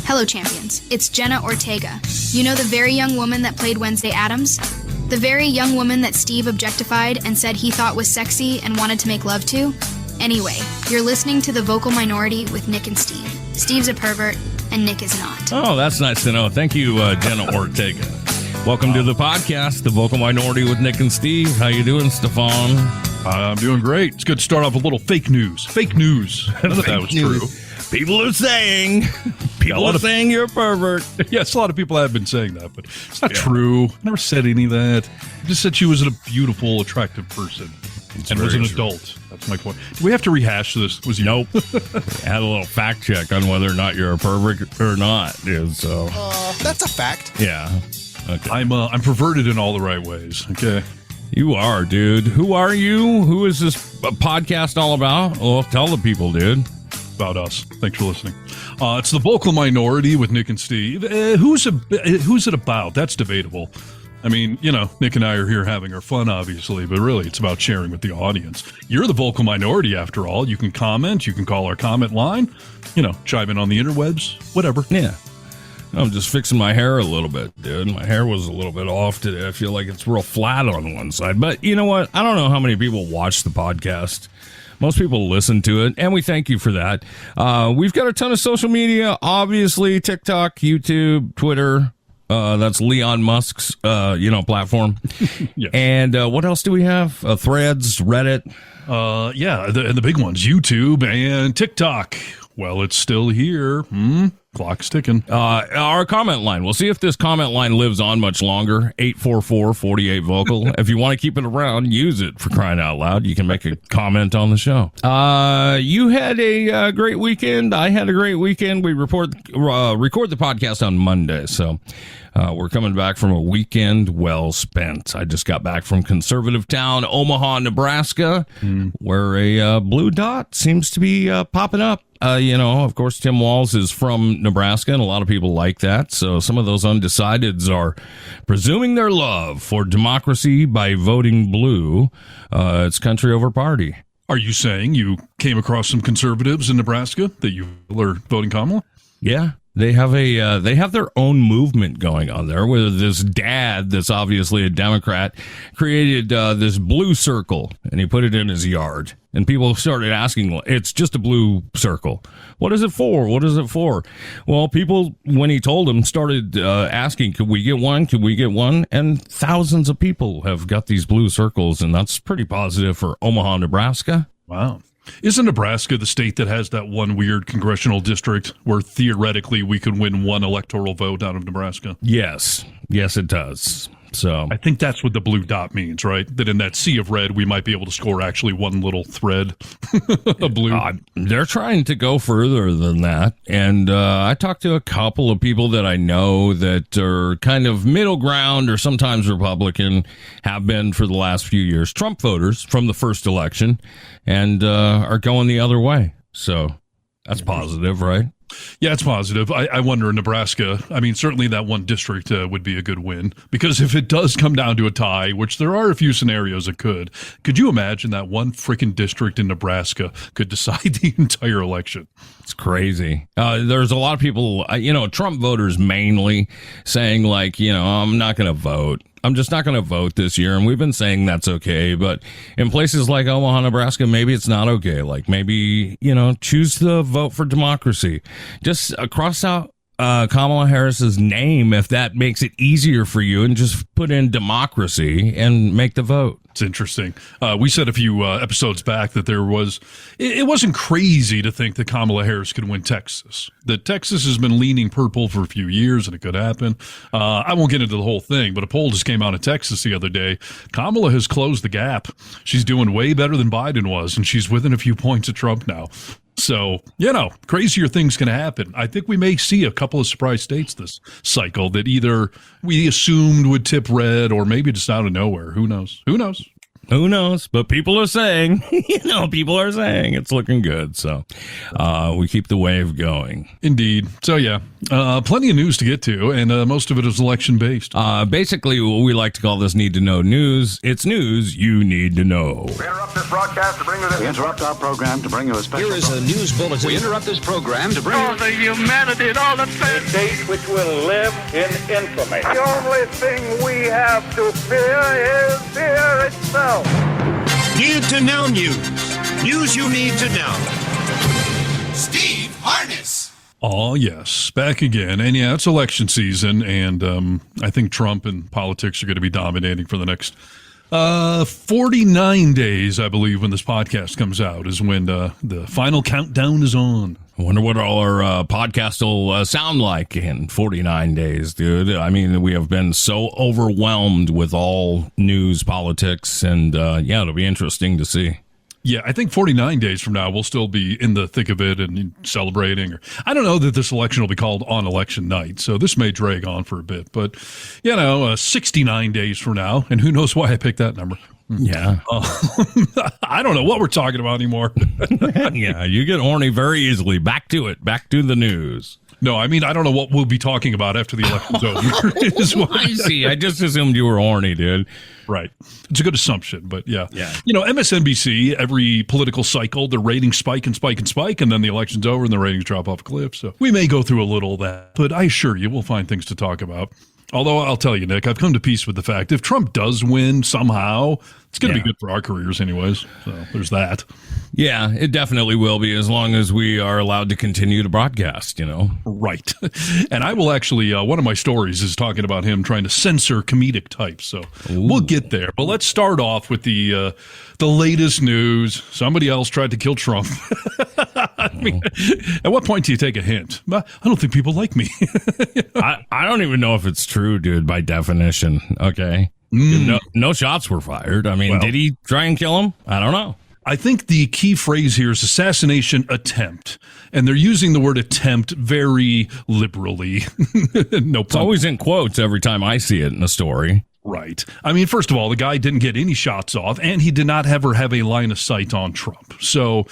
Hello, champions. It's Jenna Ortega. You know the very young woman that played Wednesday Addams? The very young woman that Steve objectified and said he thought was sexy and wanted to make love to? Anyway, you're listening to The Vocal Minority with Nick and Steve. Steve's a pervert, and Nick is not. Oh, that's nice to know. Thank you, Jenna Ortega. Welcome to the podcast, The Vocal Minority with Nick and Steve. How you doing, Stefan? I'm doing great. It's good to start off with a little fake news. Fake news. None of that was true. People are saying you're a pervert. Yes, a lot of people have been saying that, but it's not true. I never said any of that. I just said she was a beautiful, attractive person and was an adult. That's my point. Do we have to rehash this? Was you? Nope. Had a little fact check on whether or not you're a pervert or not. So that's a fact. Yeah. Okay. I'm perverted in all the right ways. Okay. You are, dude. Who are you? Who is this podcast all about? Well, tell the people, dude. About us. Thanks for listening. It's The Vocal Minority with Nick and Steve. Who's it about? That's debatable. I mean, you know, Nick and I are here having our fun, obviously, but really it's about sharing with the audience. You're the vocal minority, after all. You can comment. You can call our comment line. You know, chime in on the interwebs. Whatever. Yeah. I'm just fixing my hair a little bit, dude. My hair was a little bit off today. I feel like it's real flat on one side. But you know what? I don't know how many people watch the podcast. Most people listen to it, and we thank you for that. We've got a ton of social media, obviously, TikTok, YouTube, Twitter. That's Elon Musk's, platform. Yes. And what else do we have? Threads, Reddit. And the big ones, YouTube and TikTok. Well, it's still here. Clock's ticking. Our comment line. We'll see if this comment line lives on much longer. 844-48-VOCAL. If you want to keep it around, use it, for crying out loud. You can make a comment on the show. You had a great weekend. I had a great weekend. We record the podcast on Monday, so we're coming back from a weekend well spent. I just got back from conservative town, Omaha, Nebraska, where a blue dot seems to be popping up. Of course, Tim Walz is from Nebraska, and a lot of people like that. So some of those undecideds are presuming their love for democracy by voting blue. It's country over party. Are you saying you came across some conservatives in Nebraska that you are voting Kamala? Yeah. They have their own movement going on there, where this dad, that's obviously a Democrat, created this blue circle, and he put it in his yard. And people started asking, well, it's just a blue circle. What is it for? What is it for? Well, people, when he told them, started asking, could we get one? Could we get one? And thousands of people have got these blue circles, and that's pretty positive for Omaha, Nebraska. Wow. Isn't Nebraska the state that has that one weird congressional district where theoretically we could win one electoral vote out of Nebraska? Yes. Yes, it does. So I think that's what the blue dot means, right? That in that sea of red, we might be able to score actually one little thread of blue. They're trying to go further than that. And I talked to a couple of people that I know that are kind of middle ground or sometimes Republican, have been for the last few years, Trump voters from the first election, and are going the other way. So that's positive, right? Yeah, it's positive. I wonder in Nebraska, I mean, certainly that one district would be a good win, because if it does come down to a tie, which there are a few scenarios it could you imagine that one freaking district in Nebraska could decide the entire election? It's crazy. There's a lot of people, Trump voters mainly saying like, I'm not going to vote. I'm just not going to vote this year. And we've been saying that's okay. But in places like Omaha, Nebraska, maybe it's not okay. Like maybe, choose the vote for democracy. Just cross out Kamala Harris's name if that makes it easier for you, and just put in democracy and make the vote. It's interesting. We said a few episodes back that it wasn't crazy to think that Kamala Harris could win Texas. That Texas has been leaning purple for a few years, and it could happen. I won't get into the whole thing, but a poll just came out of Texas the other day. Kamala has closed the gap. She's doing way better than Biden was, and she's within a few points of Trump now. So, crazier things can happen. I think we may see a couple of surprise states this cycle that either we assumed would tip red or maybe just out of nowhere. Who knows? Who knows? But people are saying, people are saying it's looking good. So we keep the wave going. Indeed. So, yeah, plenty of news to get to, and most of it is election-based. Basically, what we like to call this need to know news. It's news you need to know. We interrupt this broadcast to bring you this. We interrupt our program to bring you a special. Here is a news bulletin. We interrupt this program to bring all the humanity and all the faith. A date which will live in infamy. The only thing we have to fear is fear itself. Need to know news. News you need to know. Steve Harness. Oh, yes. Back again. And yeah, it's election season. And I think Trump and politics are going to be dominating for the next 49 days, I believe, when this podcast comes out, is when the final countdown is on. I wonder what all our podcast will sound like in 49 days, dude. I mean, we have been so overwhelmed with all news, politics, and yeah, it'll be interesting to see. Yeah, I think 49 days from now, we'll still be in the thick of it and celebrating. Or I don't know that this election will be called on election night, so this may drag on for a bit. But, 69 days from now, and who knows why I picked that number. Yeah. I don't know what we're talking about anymore. Yeah, you get horny very easily. Back to it. Back to the news. No, I mean, I don't know what we'll be talking about after the election's over. I see. I just assumed you were horny, dude. Right. It's a good assumption, but yeah. MSNBC, every political cycle, the ratings spike and spike and spike, and then the election's over and the ratings drop off a cliff. So we may go through a little of that, but I assure you we'll find things to talk about. Although I'll tell you, Nick, I've come to peace with the fact if Trump does win somehow, it's going to be good for our careers anyways. So there's that. Yeah, it definitely will be as long as we are allowed to continue to broadcast, Right. And I will actually, one of my stories is talking about him trying to censor comedic types. So we'll get there. But let's start off with the latest news. Somebody else tried to kill Trump. I mean, at what point do you take a hint? I don't think people like me. I don't even know if it's true, dude, by definition. Okay. No shots were fired. I mean, did he try and kill him? I don't know. I think the key phrase here is assassination attempt. And they're using the word attempt very liberally. No, it's always in quotes every time I see it in a story. Right. I mean, first of all, the guy didn't get any shots off, and he did not ever have a line of sight on Trump. So,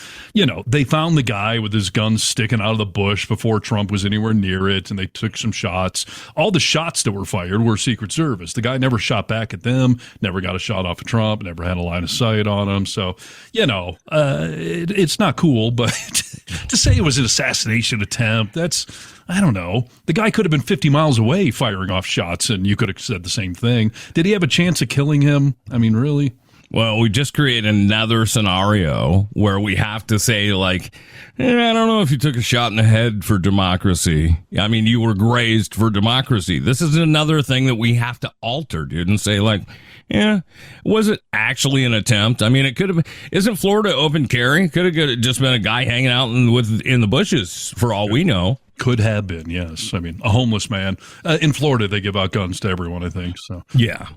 they found the guy with his gun sticking out of the bush before Trump was anywhere near it, and they took some shots. All the shots that were fired were Secret Service. The guy never shot back at them, never got a shot off of Trump, never had a line of sight on him. So, it's not cool, but to say it was an assassination attempt, that's... I don't know. The guy could have been 50 miles away firing off shots, and you could have said the same thing. Did he have a chance of killing him? I mean, really? Well, we just create another scenario where we have to say, I don't know if you took a shot in the head for democracy. I mean, you were grazed for democracy. This is another thing that we have to alter, dude, and say, was it actually an attempt? I mean, it could have been. Isn't Florida open carry? Could have just been a guy hanging out in the bushes, for all we know. Could have been, yes. I mean, a homeless man. In Florida, they give out guns to everyone, I think. So yeah.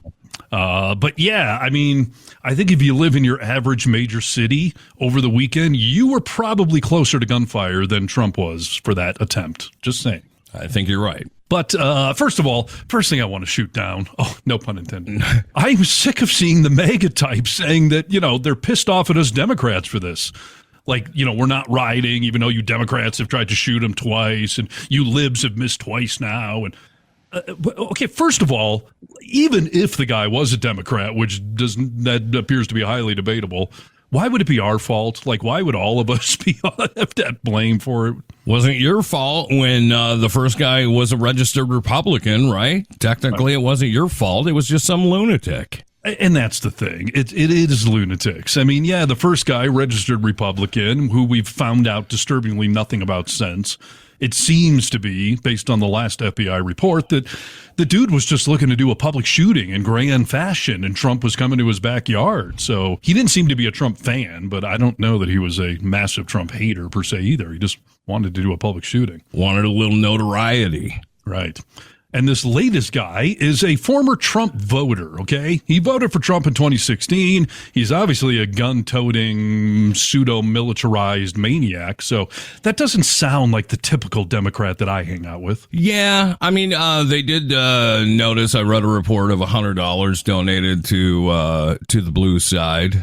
But yeah, I mean, I think if you live in your average major city over the weekend, you were probably closer to gunfire than Trump was for that attempt. Just saying. I think you're right. But first of all, first thing I want to shoot down, no pun intended, I'm sick of seeing the MAGA types saying that, they're pissed off at us Democrats for this. We're not rioting, even though you Democrats have tried to shoot him twice, and you libs have missed twice now. And okay, first of all, even if the guy was a Democrat, that appears to be highly debatable, why would it be our fault? Why would all of us have that blame for it? Wasn't your fault when the first guy was a registered Republican, right? Technically, it wasn't your fault. It was just some lunatic. And that's the thing. It is lunatics. I mean, yeah, the first guy, registered Republican, who we've found out disturbingly nothing about since. It seems to be, based on the last FBI report, that the dude was just looking to do a public shooting in grand fashion, and Trump was coming to his backyard. So he didn't seem to be a Trump fan, but I don't know that he was a massive Trump hater per se either. He just wanted to do a public shooting. Wanted a little notoriety. Right. And this latest guy is a former Trump voter, okay? He voted for Trump in 2016. He's obviously a gun-toting, pseudo-militarized maniac, so that doesn't sound like the typical Democrat that I hang out with. Yeah, I mean, they did notice, I read a report of $100 donated to the blue side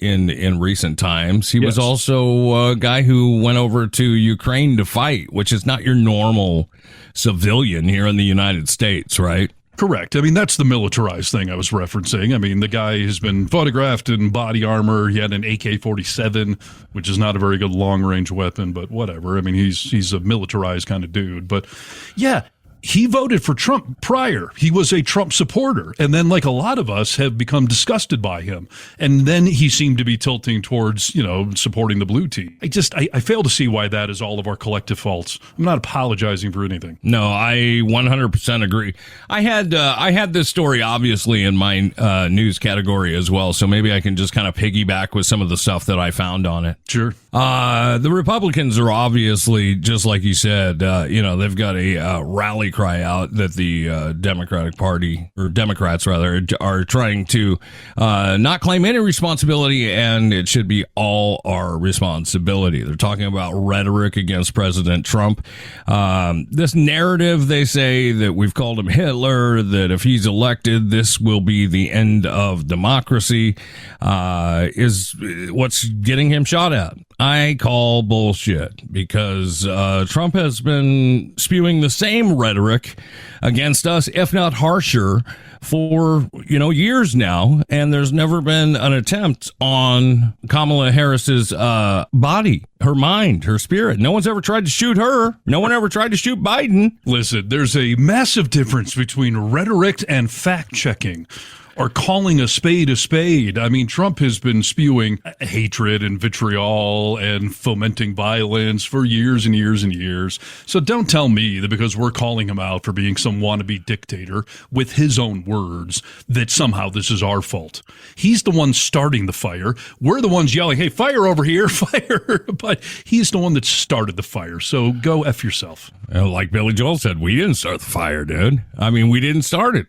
in recent times. He was also a guy who went over to Ukraine to fight, which is not your normal civilian here in the United States, right? Correct. I mean, that's the militarized thing I was referencing. I mean, the guy has been photographed in body armor. He had an AK-47, which is not a very good long-range weapon, but whatever. I mean, he's a militarized kind of dude. But yeah, he voted for Trump prior. He was a Trump supporter. And then, like a lot of us, have become disgusted by him. And then he seemed to be tilting towards, supporting the blue team. I fail to see why that is all of our collective faults. I'm not apologizing for anything. No, I 100% agree. I had this story, obviously, in my news category as well. So maybe I can just kind of piggyback with some of the stuff that I found on it. Sure. The Republicans are obviously, just like you said, they've got a rally cry out that the Democratic Party, or Democrats rather, are trying to not claim any responsibility, and it should be all our responsibility. They're talking about rhetoric against President Trump. This narrative, they say, that we've called him Hitler, that if he's elected, this will be the end of democracy, is what's getting him shot at. I call bullshit, because Trump has been spewing the same rhetoric against us, if not harsher, for years now, and there's never been an attempt on Kamala Harris's body, her mind, her spirit. No one's ever tried to shoot her. No one ever tried to shoot Biden. Listen, there's a massive difference between rhetoric and fact-checking, or calling a spade a spade. I mean, Trump has been spewing hatred and vitriol and fomenting violence for years and years and years. So don't tell me that because we're calling him out for being some wannabe dictator with his own words, that somehow this is our fault. He's the one starting the fire. We're the ones yelling, hey, fire over here, fire. But he's the one that started the fire. So go F yourself. Like Billy Joel said, we didn't start the fire, dude. I mean, we didn't start it.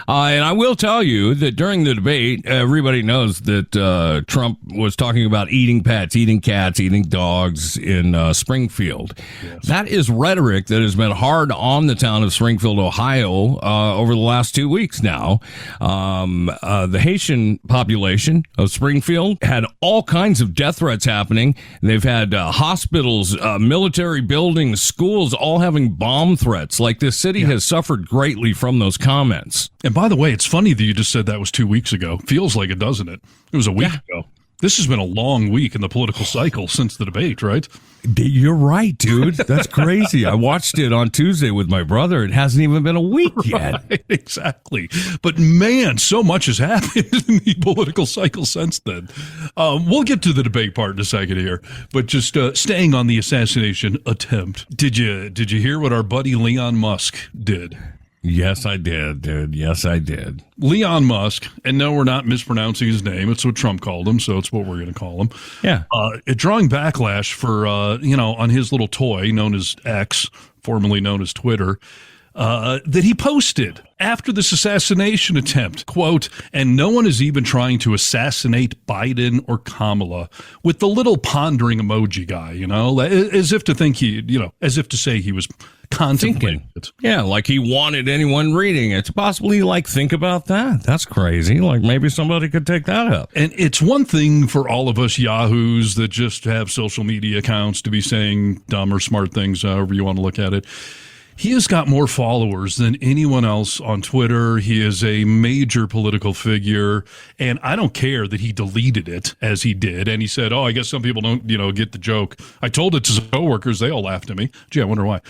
And I will tell you that during the debate, everybody knows that Trump was talking about eating pets, eating cats, eating dogs in Springfield. Yes. That is rhetoric that has been hard on the town of Springfield, Ohio, over the last 2 weeks now. The Haitian population of Springfield had all kinds of death threats happening. They've had hospitals, military buildings, schools, all having bomb threats. Like, this city has suffered greatly from those comments. And by the way, it's funny that you just said that was 2 weeks ago. Feels like it, doesn't it? It was a week ago. This has been a long week in the political cycle since the debate, right? You're right, dude. That's crazy. I watched it on Tuesday with my brother. It hasn't even been a week yet. Right, exactly. But man, so much has happened in the political cycle since then. We'll get to the debate part in a second here, but just staying on the assassination attempt. Did you hear what our buddy Elon Musk did? Yes, I did, dude. Yes, I did. Elon Musk, and no, we're not mispronouncing his name. It's what Trump called him, so it's what we're going to call him. Yeah. Drawing backlash for, on his little toy known as X, formerly known as Twitter, that he posted after this assassination attempt, quote, and no one is even trying to assassinate Biden or Kamala, with the little pondering emoji guy, as if to think as if to say he was contemplating it. Yeah, like he wanted anyone reading it to possibly think about that. That's crazy. Like, maybe somebody could take that up. And it's one thing for all of us yahoos that just have social media accounts to be saying dumb or smart things, however you want to look at it. He has got more followers than anyone else on Twitter. He is a major political figure, and I don't care that he deleted it as he did. And he said, I guess some people don't, get the joke. I told it to some coworkers. They all laughed at me. Gee, I wonder why.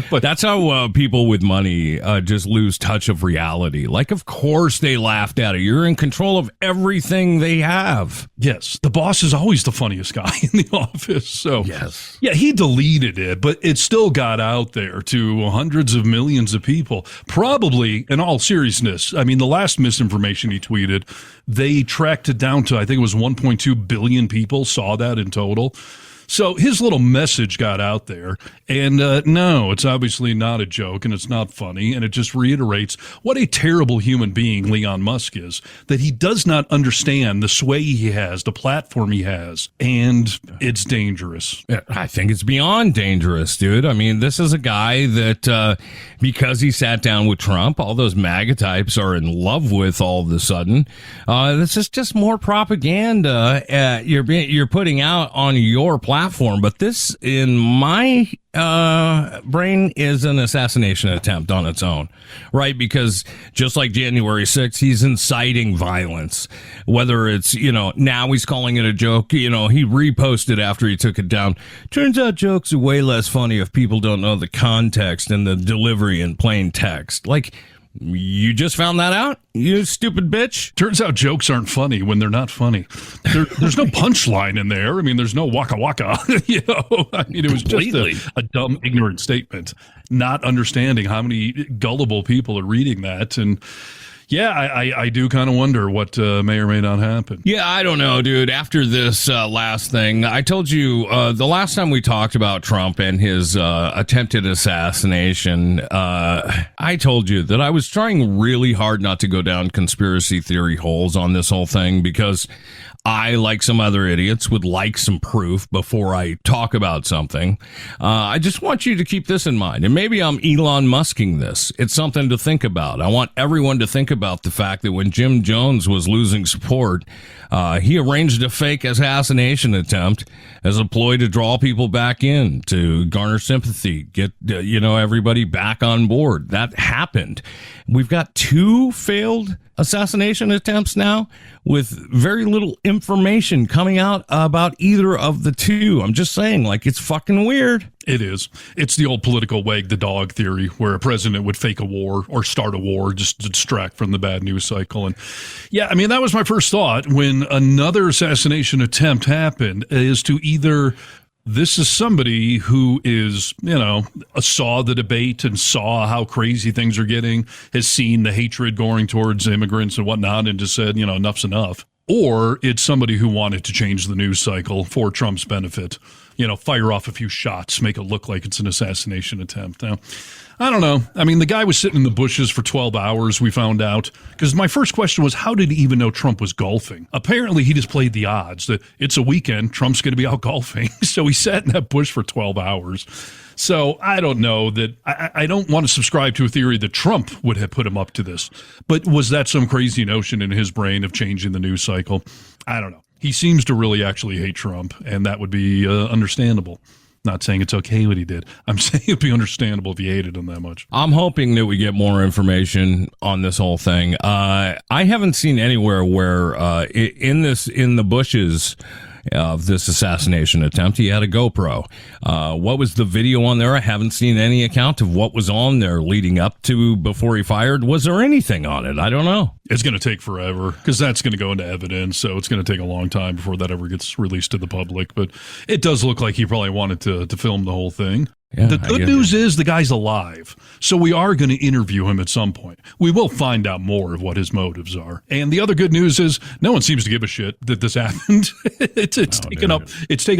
But that's how people with money just lose touch of reality. Like, of course they laughed at it. You're in control of everything they have. Yes. The boss is always the funniest guy in the office. So, yes. Yeah, he deleted it, but it still got out there to hundreds of millions of people. Probably, in all seriousness, I mean, the last misinformation he tweeted, they tracked it down to, I think it was 1.2 billion people saw that in total. So his little message got out there, and no, it's obviously not a joke, and it's not funny, and it just reiterates what a terrible human being Elon Musk is, that he does not understand the sway he has, the platform he has, and it's dangerous. I think it's beyond dangerous, dude. I mean, this is a guy that, because he sat down with Trump, all those MAGA types are in love with all of a sudden. This is just more propaganda you're putting out on your platform. But this, in my brain, is an assassination attempt on its own, right? Because just like January 6th, he's inciting violence. Whether it's, now he's calling it a joke. He reposted after he took it down. Turns out jokes are way less funny if people don't know the context and the delivery in plain text. Like, you just found that out, you stupid bitch? Turns out jokes aren't funny when they're not funny. There's no punchline in there. I mean, there's no waka waka. I mean, it was just a dumb, ignorant statement, not understanding how many gullible people are reading that. And yeah, I do kind of wonder what may or may not happen. Yeah, I don't know, dude. After this last thing, I told you the last time we talked about Trump and his attempted assassination, I told you that I was trying really hard not to go down conspiracy theory holes on this whole thing because I, like some other idiots, would like some proof before I talk about something. I just want you to keep this in mind. And maybe I'm Elon Musking this. It's something to think about. I want everyone to think about the fact that when Jim Jones was losing support, he arranged a fake assassination attempt as a ploy to draw people back in, to garner sympathy, get, everybody back on board. That happened. We've got 2 failed assassination attempts now with very little information coming out about either of the 2. I'm just saying, like, it's fucking weird. It is. It's the old political wag the dog theory where a president would fake a war or start a war just to distract from the bad news cycle. And yeah, I mean, that was my first thought when another assassination attempt happened, is to either this is somebody who is, saw the debate and saw how crazy things are getting, has seen the hatred going towards immigrants and whatnot, and just said, enough's enough. Or it's somebody who wanted to change the news cycle for Trump's benefit, fire off a few shots, make it look like it's an assassination attempt. Now, I don't know. I mean, the guy was sitting in the bushes for 12 hours, we found out. Because my first question was, how did he even know Trump was golfing? Apparently, he just played the odds that it's a weekend, Trump's going to be out golfing. So he sat in that bush for 12 hours. So I don't know that I don't want to subscribe to a theory that Trump would have put him up to this. But was that some crazy notion in his brain of changing the news cycle? I don't know. He seems to really actually hate Trump, and that would be understandable. Not saying it's okay what he did. I'm saying it'd be understandable if he hated him that much. I'm hoping that we get more information on this whole thing. I haven't seen anywhere where in the bushes of this assassination attempt, he had a GoPro. What was the video on there? I haven't seen any account of what was on there leading up to before he fired. Was there anything on it? I don't know. It's going to take forever because that's going to go into evidence. So it's going to take a long time before that ever gets released to the public. But it does look like he probably wanted to film the whole thing. Yeah, the good news is the guy's alive, so we are going to interview him at some point. We will find out more of what his motives are. And the other good news is no one seems to give a shit that this happened. It's taken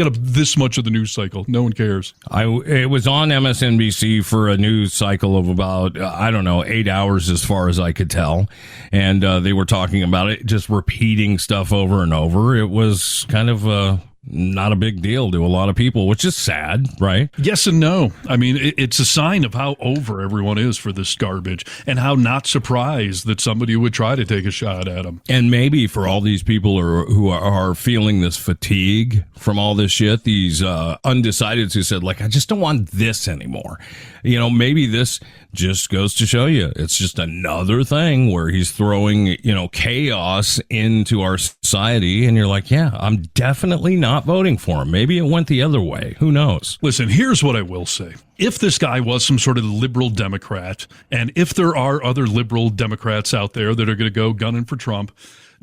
up this much of the news cycle. No one cares. It was on MSNBC for a news cycle of about 8 hours as far as I could tell, and they were talking about it, just repeating stuff over and over. It was kind of not a big deal to a lot of people, which is sad, right? Yes and no. I mean, it's a sign of how over everyone is for this garbage and how not surprised that somebody would try to take a shot at them. And maybe for all these people who are feeling this fatigue from all this shit, these undecideds who said, like, I just don't want this anymore. Maybe this just goes to show you it's just another thing where he's throwing, chaos into our society. And you're like, yeah, I'm definitely not voting for him. Maybe it went the other way. Who knows? Listen, here's what I will say. If this guy was some sort of liberal Democrat, and if there are other liberal Democrats out there that are going to go gunning for Trump,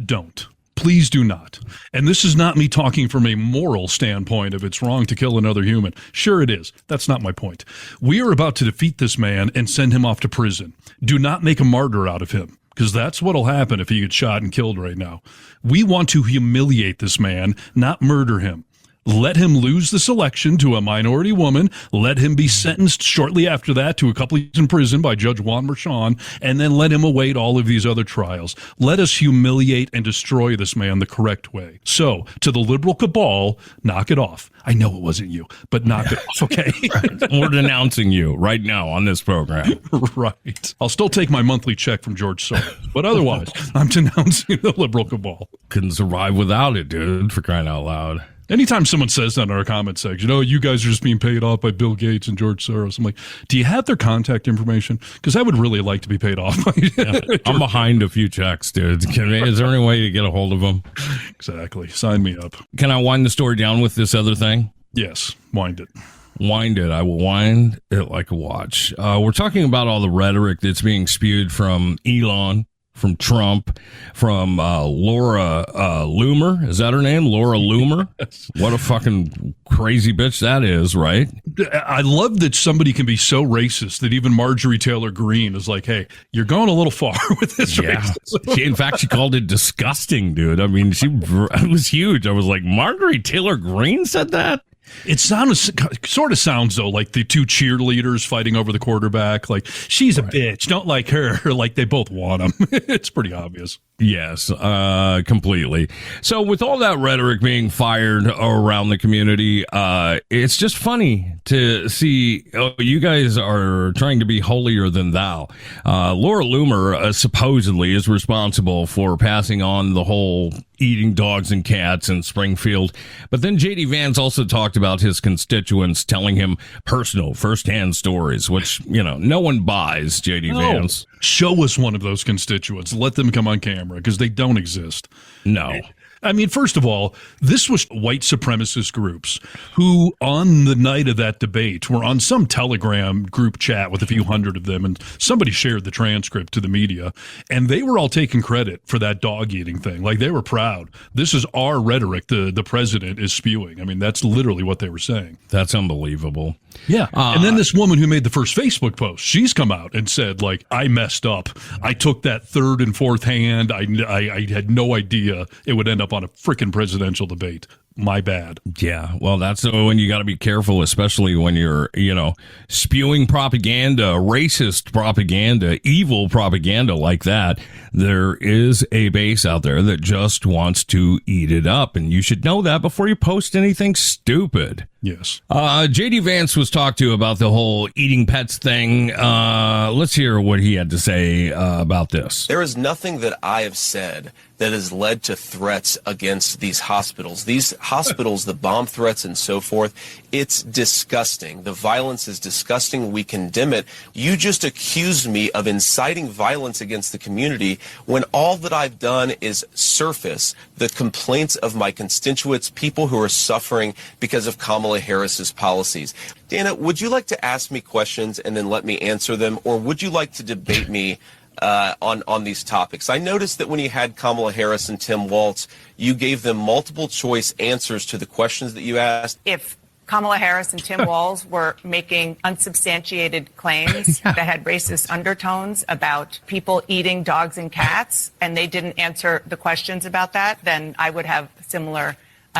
don't. Please do not. And this is not me talking from a moral standpoint of it's wrong to kill another human. Sure it is. That's not my point. We are about to defeat this man and send him off to prison. Do not make a martyr out of him, because that's what'll happen if he gets shot and killed right now. We want to humiliate this man, not murder him. let him lose this election to a minority woman, let him be sentenced shortly after that to a couple of years in prison by Judge Juan Merchan, and then let him await all of these other trials. Let us humiliate and destroy this man the correct way. So, to the liberal cabal, knock it off. I know it wasn't you, but knock it off, okay? We're denouncing you right now on this program. Right. I'll still take my monthly check from George Soros, but otherwise, I'm denouncing the liberal cabal. Couldn't survive without it, dude, for crying out loud. Anytime someone says that in our comment section, you guys are just being paid off by Bill Gates and George Soros, I'm like, do you have their contact information? Because I would really like to be paid off by I'm behind a few checks, dude. Is there any way to get a hold of them? Exactly. Sign me up. Can I wind the story down with this other thing? Yes. Wind it. Wind it. I will wind it like a watch. We're talking about all the rhetoric that's being spewed from Elon, from Trump, from Laura Loomer. Is that her name? Laura Loomer? Yes. What a fucking crazy bitch that is, right? I love that somebody can be so racist that even Marjorie Taylor Greene is like, hey, you're going a little far with this racism. In fact, she called it disgusting, dude. I mean, it was huge. I was like, Marjorie Taylor Greene said that? It sort of sounds, though, like the two cheerleaders fighting over the quarterback. Like, she's a bitch. Don't like her. Like, they both want him. It's pretty obvious. Yes, completely. So with all that rhetoric being fired around the community, it's just funny to see you guys are trying to be holier than thou. Laura Loomer supposedly is responsible for passing on the whole eating dogs and cats in Springfield. But then J.D. Vance also talked about his constituents telling him personal, firsthand stories, which, no one buys J.D. Vance. Show us one of those constituents. Let them come on camera, because they don't exist. No. I mean, first of all, this was white supremacist groups who, on the night of that debate, were on some Telegram group chat with a few hundred of them, and somebody shared the transcript to the media, and they were all taking credit for that dog-eating thing. Like, they were proud. This is our rhetoric the president is spewing. I mean, that's literally what they were saying. That's unbelievable. Yeah. And then this woman who made the first Facebook post, she's come out and said, like, I messed up. I took that third and fourth hand. I had no idea it would end up on a freaking presidential debate. My bad. Yeah, well, that's when you got to be careful, especially when you're, spewing propaganda, racist propaganda, evil propaganda like that. There is a base out there that just wants to eat it up, and you should know that before you post anything stupid. Yes. J.D. Vance was talked to about the whole eating pets thing. Let's hear what he had to say about this. There is nothing that I have said that has led to threats against these hospitals. These hospitals, the bomb threats and so forth, it's disgusting. The violence is disgusting. We condemn it. You just accused me of inciting violence against the community when all that I've done is surface the complaints of my constituents, people who are suffering because of Kamala Harris's policies. Dana, would you like to ask me questions and then let me answer them, or would you like to debate me on these topics? I noticed that when you had Kamala Harris and Tim Walz, you gave them multiple choice answers to the questions that you asked. If Kamala Harris and Tim Walz were making unsubstantiated claims that had racist undertones about people eating dogs and cats, and they didn't answer the questions about that, then I would have similar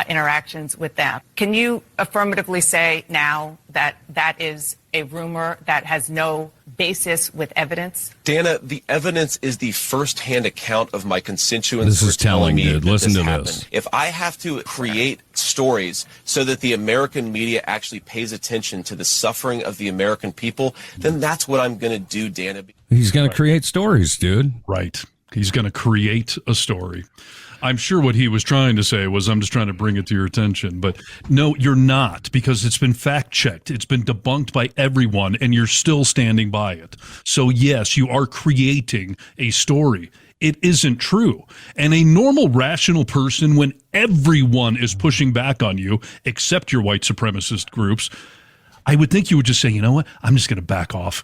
interactions with them. Can you affirmatively say now that that is a rumor that has no basis with evidence? Dana, the evidence is the first-hand account of my constituents. This is telling, dude. Listen to this. If I have to create stories so that the American media actually pays attention to the suffering of the American people, then that's what I'm going to do, Dana. He's going to create stories, dude. Right. He's going to create a story. I'm sure what he was trying to say was, I'm just trying to bring it to your attention. But no, you're not, because it's been fact-checked. It's been debunked by everyone, and you're still standing by it. So, yes, you are creating a story. It isn't true. And a normal, rational person, when everyone is pushing back on you, except your white supremacist groups, I would think you would just say, you know what? I'm just going to back off.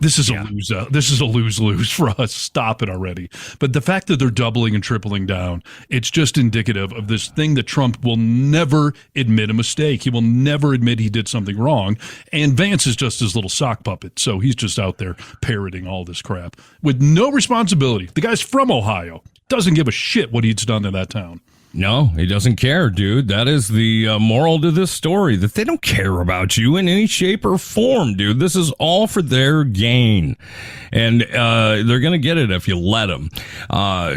This is a lose. This is a lose-lose for us. Stop it already. But the fact that they're doubling and tripling down, it's just indicative of this thing that Trump will never admit a mistake. He will never admit he did something wrong. And Vance is just his little sock puppet. So he's just out there parroting all this crap with no responsibility. The guy's from Ohio. Doesn't give a shit what he's done in that town. No, he doesn't care, dude. That is the moral to this story, that they don't care about you in any shape or form, dude. This is all for their gain, and they're going to get it if you let them.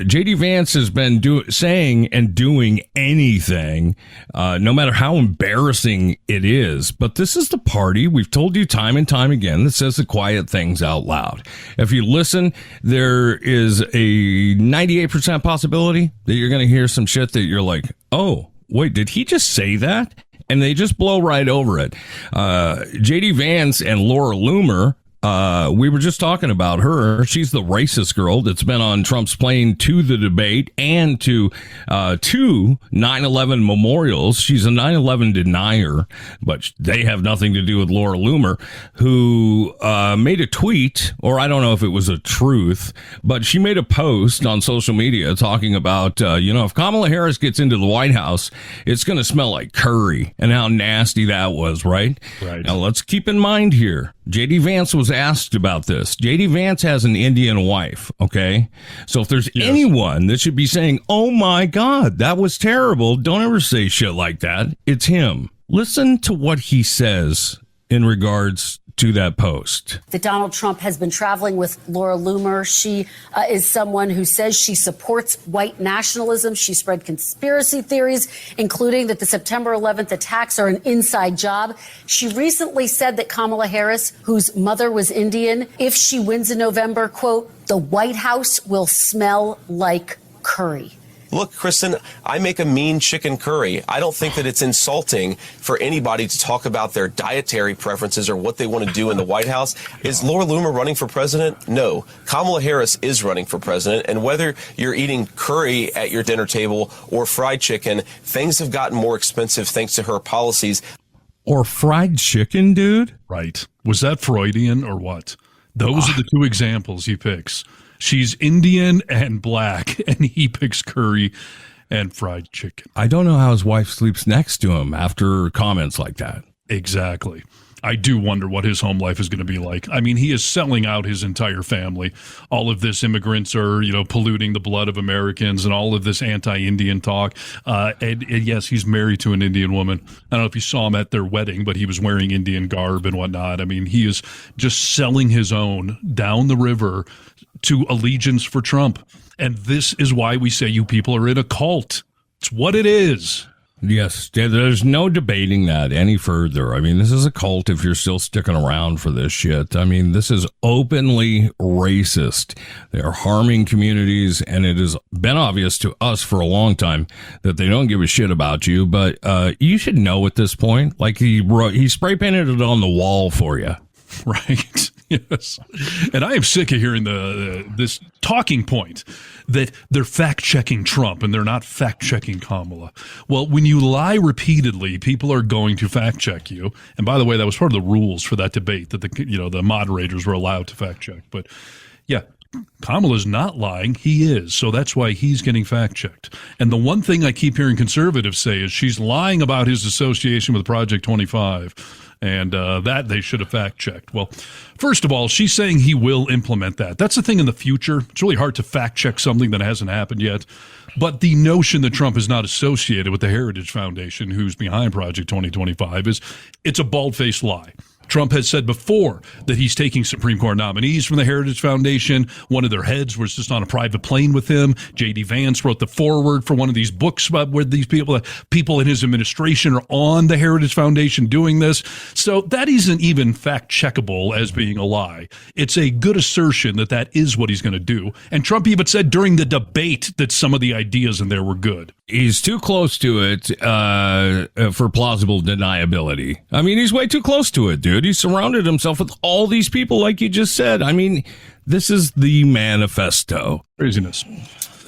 J.D. Vance has been saying and doing anything, no matter how embarrassing it is. But this is the party, we've told you time and time again, that says the quiet things out loud. If you listen, there is a 98% possibility that you're going to hear some shit that you're like, oh, wait, did he just say that? And they just blow right over it. J.D. Vance and Laura Loomer, we were just talking about her. She's the racist girl that's been on Trump's plane to the debate and to 9/11 memorials. She's a 9/11 denier, but they have nothing to do with Laura Loomer, who made a tweet, or I don't know if it was a truth, but she made a post on social media talking about, if Kamala Harris gets into the White House, it's going to smell like curry, and how nasty that was, right? Right. Now, let's keep in mind here, J.D. Vance was asked about this. J.D. Vance has an Indian wife, okay? So if there's anyone that should be saying, oh my God, that was terrible, don't ever say shit like that, it's him. Listen to what he says in regards to that post. That Donald Trump has been traveling with Laura Loomer. She is someone who says she supports white nationalism. She spread conspiracy theories, including that the September 11th attacks are an inside job. She recently said that Kamala Harris, whose mother was Indian, if she wins in November, quote, the White House will smell like curry. Look, Kristen, I make a mean chicken curry. I don't think that it's insulting for anybody to talk about their dietary preferences or what they want to do in the White House. Is Laura Loomer running for president? No. Kamala Harris is running for president. And whether you're eating curry at your dinner table or fried chicken, things have gotten more expensive thanks to her policies. Or fried chicken, dude? Right. Was that Freudian or what? Those are the two examples he picks. She's Indian and black, and he picks curry and fried chicken. I don't know how his wife sleeps next to him after comments like that. Exactly. I do wonder what his home life is going to be like. I mean, he is selling out his entire family. All of this immigrants are, polluting the blood of Americans and all of this anti-Indian talk. And yes, he's married to an Indian woman. I don't know if you saw him at their wedding, but he was wearing Indian garb and whatnot. I mean, he is just selling his own down the river to allegiance for Trump. And this is why we say you people are in a cult. It's what it is. Yes, there's no debating that any further. I mean, this is a cult if you're still sticking around for this shit. I mean, this is openly racist. They are harming communities, and it has been obvious to us for a long time that they don't give a shit about you. But you should know at this point, like he spray painted it on the wall for you. Right. Yes. And I am sick of hearing this talking point that they're fact-checking Trump and they're not fact-checking Kamala. Well, when you lie repeatedly, people are going to fact-check you. And by the way, that was part of the rules for that debate, that the moderators were allowed to fact-check. But yeah, Kamala's not lying. He is. So that's why he's getting fact-checked. And the one thing I keep hearing conservatives say is she's lying about his association with Project 25. And that they should have fact-checked. Well, first of all, she's saying he will implement that. That's the thing in the future. It's really hard to fact-check something that hasn't happened yet. But the notion that Trump is not associated with the Heritage Foundation, who's behind Project 2025, it's a bald-faced lie. Trump has said before that he's taking Supreme Court nominees from the Heritage Foundation. One of their heads was just on a private plane with him. J.D. Vance wrote the foreword for one of these books about where these people in his administration are on the Heritage Foundation doing this. So that isn't even fact-checkable as being a lie. It's a good assertion that is what he's going to do. And Trump even said during the debate that some of the ideas in there were good. He's too close to it for plausible deniability. I mean, he's way too close to it, dude. He surrounded himself with all these people, like you just said. I mean, this is the manifesto. Craziness.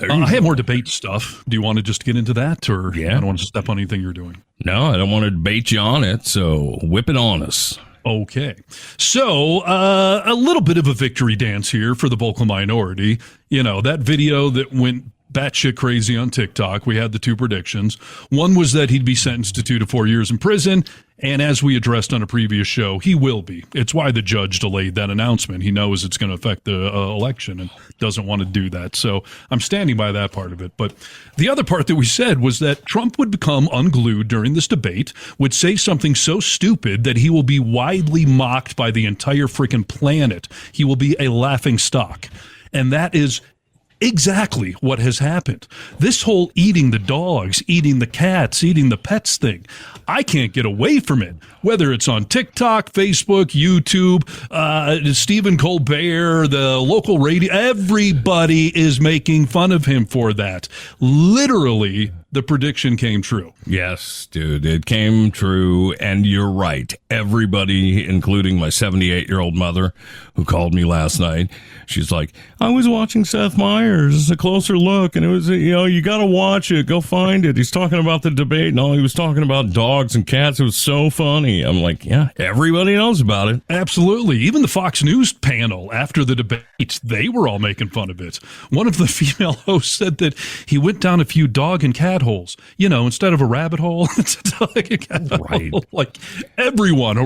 I have more debate stuff. Do you want to just get into that? Or yeah. I don't want to step on anything you're doing. No, I don't want to debate you on it, so whip it on us. Okay. So a little bit of a victory dance here for the vocal minority. That video that went batshit crazy on TikTok. We had the two predictions. One was that he'd be sentenced to 2 to 4 years in prison, And as we addressed on a previous show, he will be. It's why the judge delayed that announcement. He knows it's going to affect the election and doesn't want to do that. So I'm standing by that part of it. But the other part that we said was that Trump would become unglued during this debate, would say something so stupid that he will be widely mocked by the entire freaking planet. He will be a laughing stock. And that is exactly what has happened. This whole eating the dogs, eating the cats, eating the pets thing, I can't get away from it. Whether it's on TikTok, Facebook, YouTube, Stephen Colbert, the local radio, everybody is making fun of him for that. Literally, the prediction came true. Yes, dude, it came true, and you're right. Everybody, including my 78-year-old mother, who called me last night, she's like, I was watching Seth Meyers, a closer look, and it was, you got to watch it. Go find it. He's talking about the debate, and all he was talking about dogs and cats. It was so funny. I'm like, yeah, everybody knows about it. Absolutely. Even the Fox News panel after the debate, they were all making fun of it. One of the female hosts said that he went down a few dog and cat holes, instead of a rabbit hole. Like a cat right. hole. Like everyone,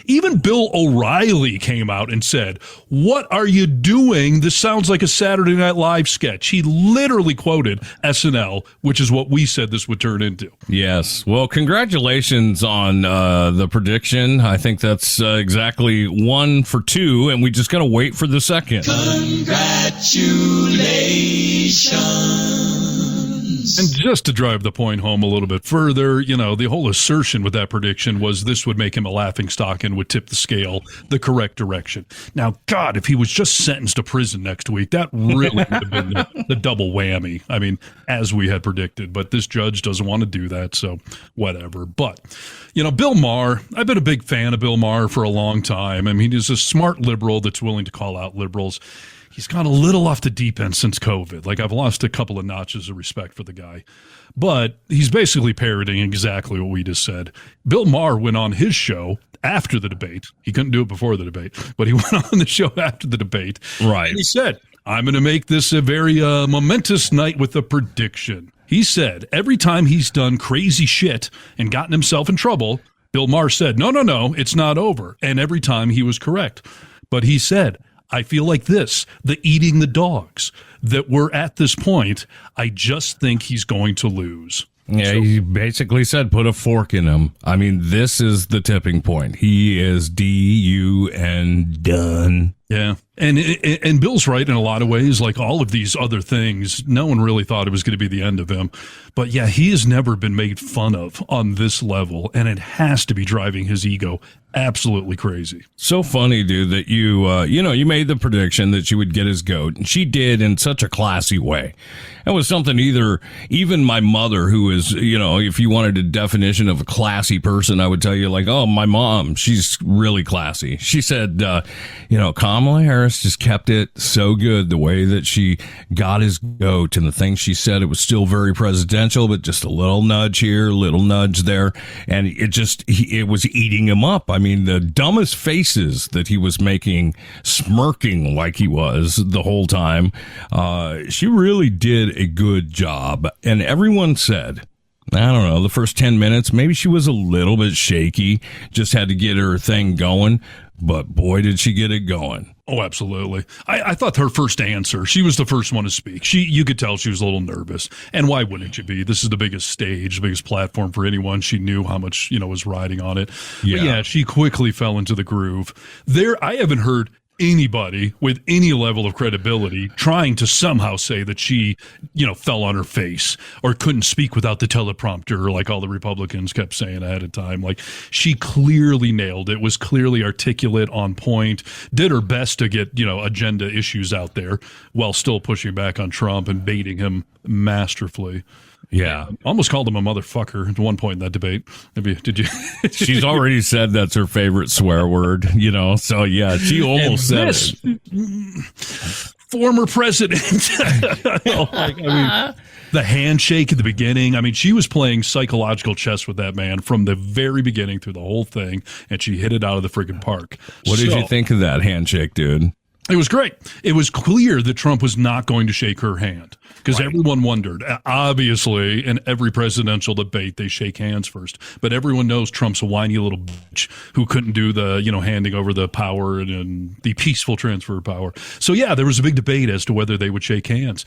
even Bill O'Reilly came out and said, what are you doing? This sounds like a Saturday Night Live sketch. He literally quoted SNL, which is what we said this would turn into. Yes. Well, congratulations on the prediction. I think that's exactly 1 for 2, and we just got to wait for the second. Congratulations. And just to drive the point home a little bit further, the whole assertion with that prediction was this would make him a laughingstock and would tip the scale the correct direction. Now, God, if he was just sentenced to prison next week, that really would have been the double whammy. I mean, as we had predicted, but this judge doesn't want to do that, so whatever. But, Bill Maher, I've been a big fan of Bill Maher for a long time. I mean, he's a smart liberal that's willing to call out liberals. He's gone a little off the deep end since COVID. Like, I've lost a couple of notches of respect for the guy. But he's basically parroting exactly what we just said. Bill Maher went on his show after the debate. He couldn't do it before the debate, but he went on the show after the debate. Right. And he said, I'm going to make this a very momentous night with a prediction. He said every time he's done crazy shit and gotten himself in trouble, Bill Maher said, no, it's not over. And every time he was correct. But he said, I feel like this, the eating the dogs, that we're at this point. I just think he's going to lose. Yeah, he basically said put a fork in him. I mean, this is the tipping point. He is done. Yeah. And Bill's right in a lot of ways. Like all of these other things, no one really thought it was going to be the end of him. But yeah, he has never been made fun of on this level, and it has to be driving his ego absolutely crazy. So funny, dude, that you made the prediction that she would get his goat, and she did in such a classy way. That was something even my mother, who is, if you wanted a definition of a classy person, I would tell you, like, oh, my mom, she's really classy. She said, Kamala Harris just kept it so good, the way that she got his goat and the things she said. It was still very presidential, but just a little nudge here, little nudge there. And it was eating him up. I mean, the dumbest faces that he was making, smirking like he was the whole time. She really did a good job. And everyone said, I don't know, the first 10 minutes, maybe she was a little bit shaky, just had to get her thing going. But boy, did she get it going. Oh, absolutely. I thought her first answer, she was the first one to speak. You could tell she was a little nervous. And why wouldn't you be? This is the biggest stage, the biggest platform for anyone. She knew how much, was riding on it. Yeah. But yeah, she quickly fell into the groove. I haven't heard anybody with any level of credibility trying to somehow say that she, fell on her face or couldn't speak without the teleprompter, like all the Republicans kept saying ahead of time. Like, she clearly nailed it, was clearly articulate, on point, did her best to get, agenda issues out there while still pushing back on Trump and baiting him masterfully. Yeah. Almost called him a motherfucker at one point in that debate. Maybe, did you? She's already said that's her favorite swear word, so yeah, she almost said it. Former president. The handshake at the beginning. I mean, she was playing psychological chess with that man from the very beginning through the whole thing, and she hit it out of the friggin' park. What did you think of that handshake, dude? It was great. It was clear that Trump was not going to shake her hand because everyone wondered. Obviously, in every presidential debate, they shake hands first. But everyone knows Trump's a whiny little bitch who couldn't do the, handing over the power and the peaceful transfer of power. So, yeah, there was a big debate as to whether they would shake hands.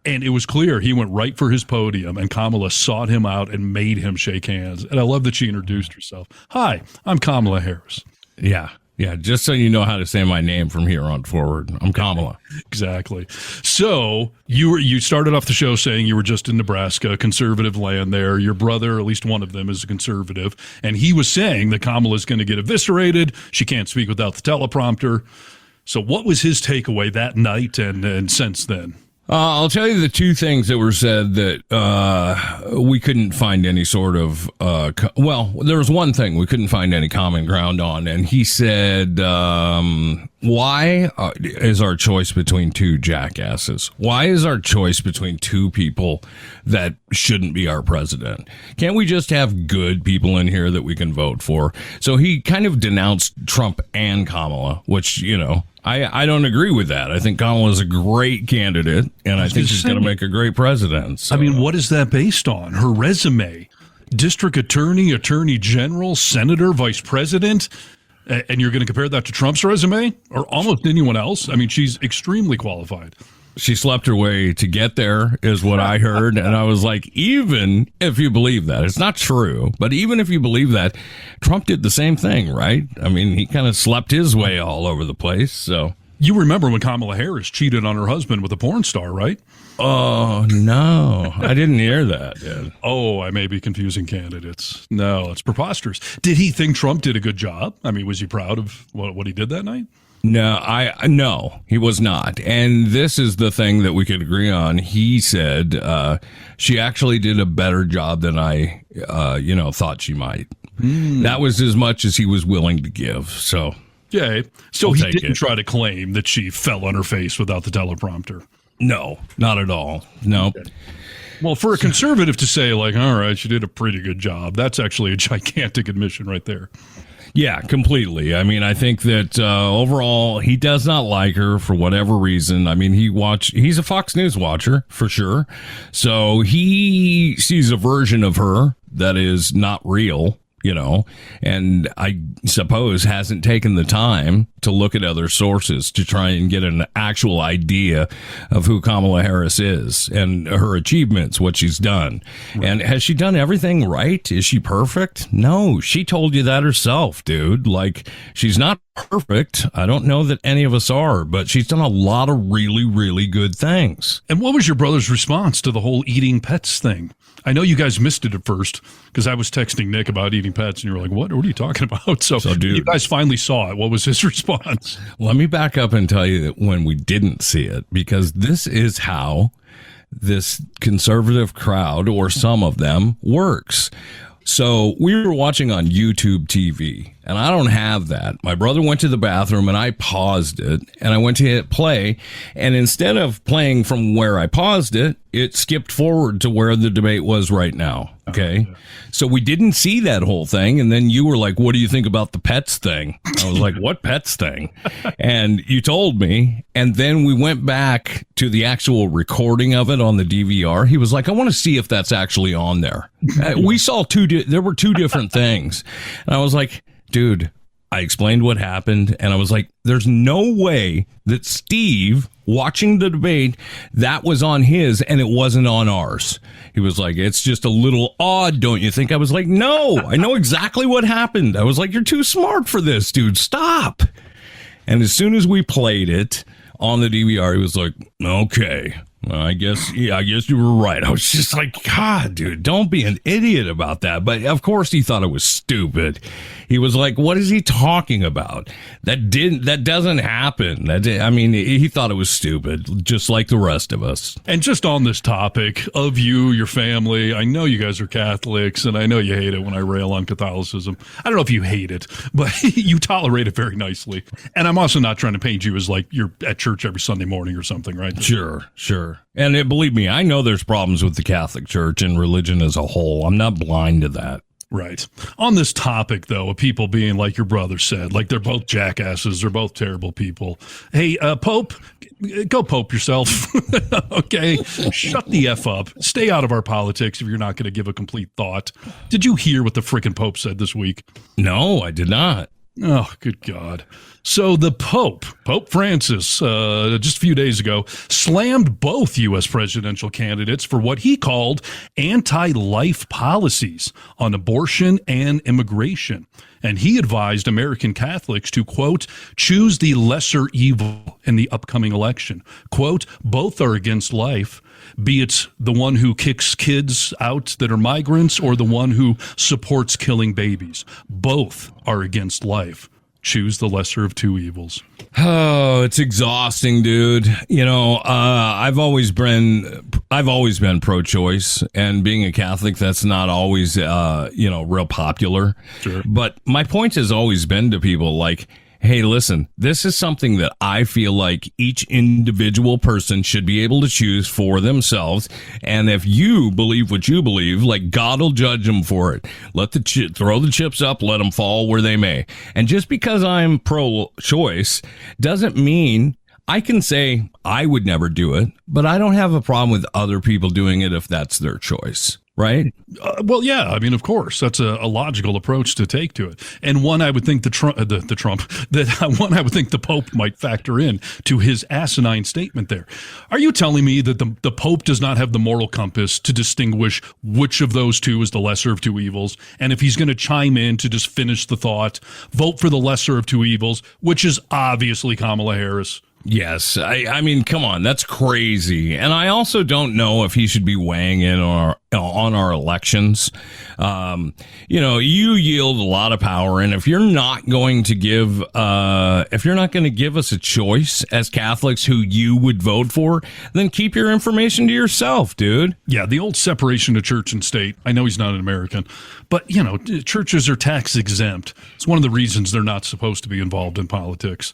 And it was clear he went right for his podium, and Kamala sought him out and made him shake hands. And I love that she introduced herself. Hi, I'm Kamala Harris. Yeah. Yeah, just so you know how to say my name from here on forward. I'm Kamala. Exactly. So you started off the show saying you were just in Nebraska, conservative land there. Your brother, at least one of them, is a conservative. And he was saying that Kamala's going to get eviscerated. She can't speak without the teleprompter. So what was his takeaway that night and since then? I'll tell you the two things that were said that we couldn't find any sort of there was one thing we couldn't find any common ground on, and he said, why is our choice between two jackasses? Why is our choice between two people that shouldn't be our president? Can't we just have good people in here that we can vote for? So he kind of denounced Trump and Kamala, which, I don't agree with that. I think Kamala's a great candidate, and I think she's going to make a great president. So. I mean, what is that based on? Her resume, district attorney, attorney general, senator, vice president, and you're going to compare that to Trump's resume or almost anyone else? I mean, she's extremely qualified. She slept her way to get there is what I heard. And I was like, even if you believe that, it's not true, but even if you believe that, Trump did the same thing, right? I mean, he kind of slept his way all over the place. So you remember when Kamala Harris cheated on her husband with a porn star, right? Oh, no, I didn't hear that. Dude. Oh, I may be confusing candidates. No, it's preposterous. Did he think Trump did a good job? I mean, was he proud of what he did that night? No, he was not. And this is the thing that we could agree on. He said she actually did a better job than I, thought she might. That was as much as he was willing to give. So, yeah. So he didn't try to claim that she fell on her face without the teleprompter. No, not at all. No. Okay. Well, for a conservative to say, like, all right, she did a pretty good job, that's actually a gigantic admission right there. Yeah, completely. I mean, I think that overall, he does not like her for whatever reason. I mean, he's a Fox News watcher, for sure. So he sees a version of her that is not real, and I suppose hasn't taken the time to look at other sources to try and get an actual idea of who Kamala Harris is and her achievements, what she's done. Right. And has she done everything right? Is she perfect? No, she told you that herself, dude. Like, she's not perfect. I don't know that any of us are, but she's done a lot of really, really good things. And what was your brother's response to the whole eating pets thing? I know you guys missed it at first because I was texting Nick about eating pets, and you were like, what are you talking about? So dude, you guys finally saw it. What was his response? Let me back up and tell you that when we didn't see it, because this is how this conservative crowd, or some of them, works. So we were watching on YouTube TV, and I don't have that. My brother went to the bathroom, and I paused it, and I went to hit play, and instead of playing from where I paused it, it skipped forward to where the debate was right now. Okay. So we didn't see that whole thing. And then you were like, what do you think about the pets thing? I was like, what pets thing? And you told me. And then we went back to the actual recording of it on the DVR. He was like, I want to see if that's actually on there. We saw there were two different things. And I was like, dude, I explained what happened. And I was like, there's no way that Steve watching the debate, that was on his and it wasn't on ours. He was like, it's just a little odd, don't you think? I was like, no, I know exactly what happened. I was like, you're too smart for this, dude. Stop. And as soon as we played it on the DVR, he was like, okay, I guess you were right. I was just like, God, dude, don't be an idiot about that. But of course he thought it was stupid. He was like, what is he talking about? That doesn't happen. He thought it was stupid, just like the rest of us. And just on this topic of you, your family, I know you guys are Catholics, and I know you hate it when I rail on Catholicism. I don't know if you hate it, but you tolerate it very nicely. And I'm also not trying to paint you as like you're at church every Sunday morning or something, right? Sure. And believe me, I know there's problems with the Catholic Church and religion as a whole. I'm not blind to that. Right. On this topic, though, of people being like your brother said, like they're both jackasses, they're both terrible people. Hey, Pope, go Pope yourself. Okay? Shut the F up. Stay out of our politics if you're not going to give a complete thought. Did you hear what the frickin' Pope said this week? No, I did not. Oh, good God. So the Pope Francis, just a few days ago, slammed both U.S. presidential candidates for what he called anti-life policies on abortion and immigration. And he advised American Catholics to, quote, choose the lesser evil in the upcoming election. Quote, both are against life, be it the one who kicks kids out that are migrants or the one who supports killing babies. Both are against life. Choose the lesser of two evils. Oh, it's exhausting, dude. You know, I've always been pro-choice, and being a Catholic, that's not always, real popular. Sure. But my point has always been to people like, hey, listen, this is something that I feel like each individual person should be able to choose for themselves. And if you believe what you believe, like, God will judge them for it. Throw the chips up, let them fall where they may. And just because I'm pro-choice doesn't mean I can say I would never do it, but I don't have a problem with other people doing it if that's their choice. Right? Well, yeah. I mean, of course, that's a logical approach to take to it, and one I would think the Pope might factor in to his asinine statement there. Are you telling me that the Pope does not have the moral compass to distinguish which of those two is the lesser of two evils? And if he's going to chime in to just finish the thought, vote for the lesser of two evils, which is obviously Kamala Harris. Yes. I mean, come on. That's crazy. And I also don't know if he should be weighing in on our elections. You yield a lot of power. And if you're not going to give us a choice as Catholics who you would vote for, then keep your information to yourself, dude. Yeah. The old separation of church and state. I know he's not an American, but churches are tax exempt. It's one of the reasons they're not supposed to be involved in politics.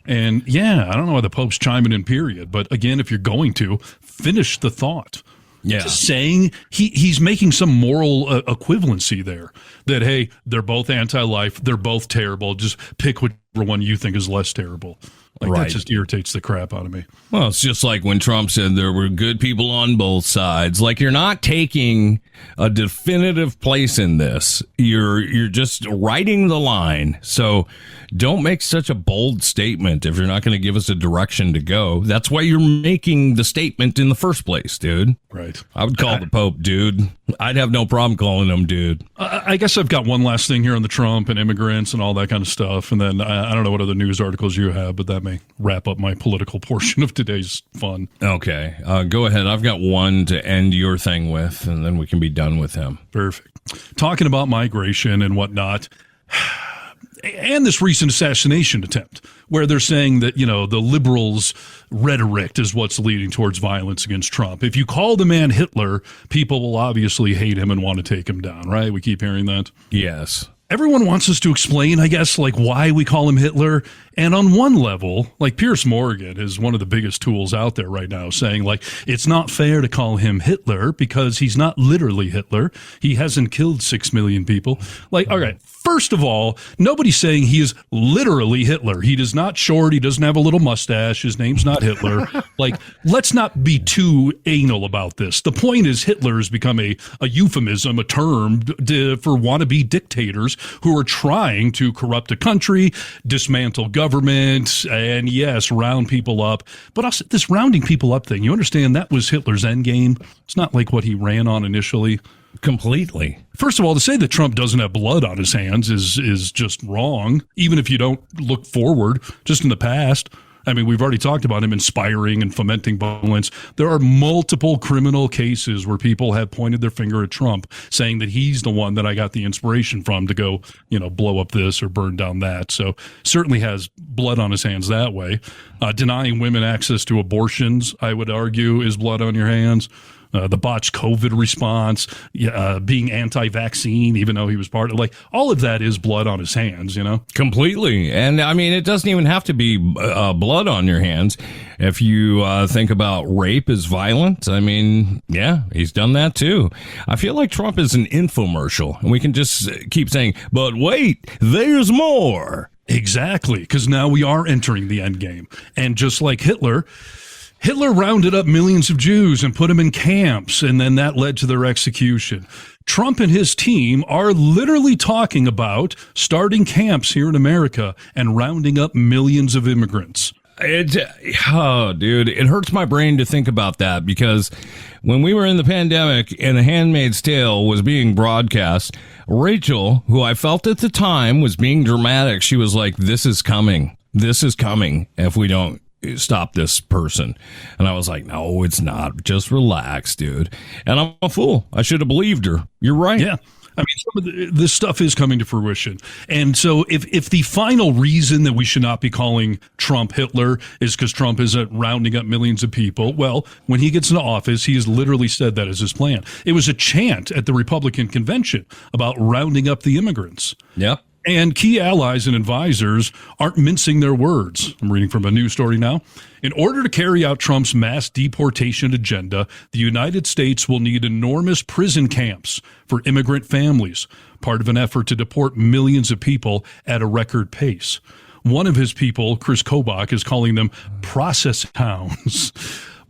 And yeah, I don't know why the Pope's chiming in, period. But again, if you're going to, finish the thought. Yeah. Just saying he's making some moral equivalency there that, hey, they're both anti-life. They're both terrible. Just pick whichever one you think is less terrible. Like, right. That just irritates the crap out of me. Well, it's just like when Trump said there were good people on both sides. Like, you're not taking a definitive place in this. You're just writing the line. So don't make such a bold statement if you're not going to give us a direction to go. That's why you're making the statement in the first place, dude. Right. I would call the Pope dude. I'd have no problem calling him dude. I guess I've got one last thing here on the Trump and immigrants and all that kind of stuff. And then I don't know what other news articles you have, but that may wrap up my political portion of today's fun. Okay. Go ahead. I've got one to end your thing with, and then we can be done with him. Perfect. Talking about migration and whatnot, and this recent assassination attempt where they're saying that, the liberals' rhetoric is what's leading towards violence against Trump. If you call the man Hitler, people will obviously hate him and want to take him down, right? We keep hearing that. Yes. Everyone wants us to explain, I guess, like why we call him Hitler. And on one level, like Piers Morgan is one of the biggest tools out there right now, saying like it's not fair to call him Hitler because he's not literally Hitler. He hasn't killed 6 million people. Like, all right, first of all, nobody's saying he is literally Hitler. He is not short. He doesn't have a little mustache. His name's not Hitler. Like, let's not be too anal about this. The point is Hitler has become a euphemism, a term for wannabe dictators who are trying to corrupt a country, dismantle government, and yes, round people up. But also, this rounding people up thing, you understand that was Hitler's endgame. It's not like what he ran on initially. Completely. First of all, to say that Trump doesn't have blood on his hands is just wrong, even if you don't look forward, just in the past. I mean, we've already talked about him inspiring and fomenting violence. There are multiple criminal cases where people have pointed their finger at Trump, saying that he's the one that I got the inspiration from to go, blow up this or burn down that. So certainly has blood on his hands that way. Denying women access to abortions, I would argue, is blood on your hands. the botched COVID response, being anti-vaccine, even though he was part of, like, all of that is blood on his hands, you know? Completely. And I mean, it doesn't even have to be blood on your hands. If you think about rape as violent, I mean, yeah, he's done that too. I feel like Trump is an infomercial, and we can just keep saying, but wait, there's more. Exactly, because now we are entering the end game. And just like Hitler rounded up millions of Jews and put them in camps, and then that led to their execution. Trump and his team are literally talking about starting camps here in America and rounding up millions of immigrants. Dude, it hurts my brain to think about that, because when we were in the pandemic and The Handmaid's Tale was being broadcast, Rachel, who I felt at the time was being dramatic, she was like, this is coming if we don't stop this person. And I was like, no, it's not. Just relax, dude. And I'm a fool. I should have believed her. You're right. Yeah. I mean, some of this stuff is coming to fruition. And so if the final reason that we should not be calling Trump Hitler is because Trump isn't rounding up millions of people, well, when he gets into office, he has literally said that as his plan. It was a chant at the Republican convention about rounding up the immigrants. Yep. And key allies and advisors aren't mincing their words. I'm reading from a news story now. In order to carry out Trump's mass deportation agenda, the United States will need enormous prison camps for immigrant families, part of an effort to deport millions of people at a record pace. One of his people, Chris Kobach, is calling them process towns,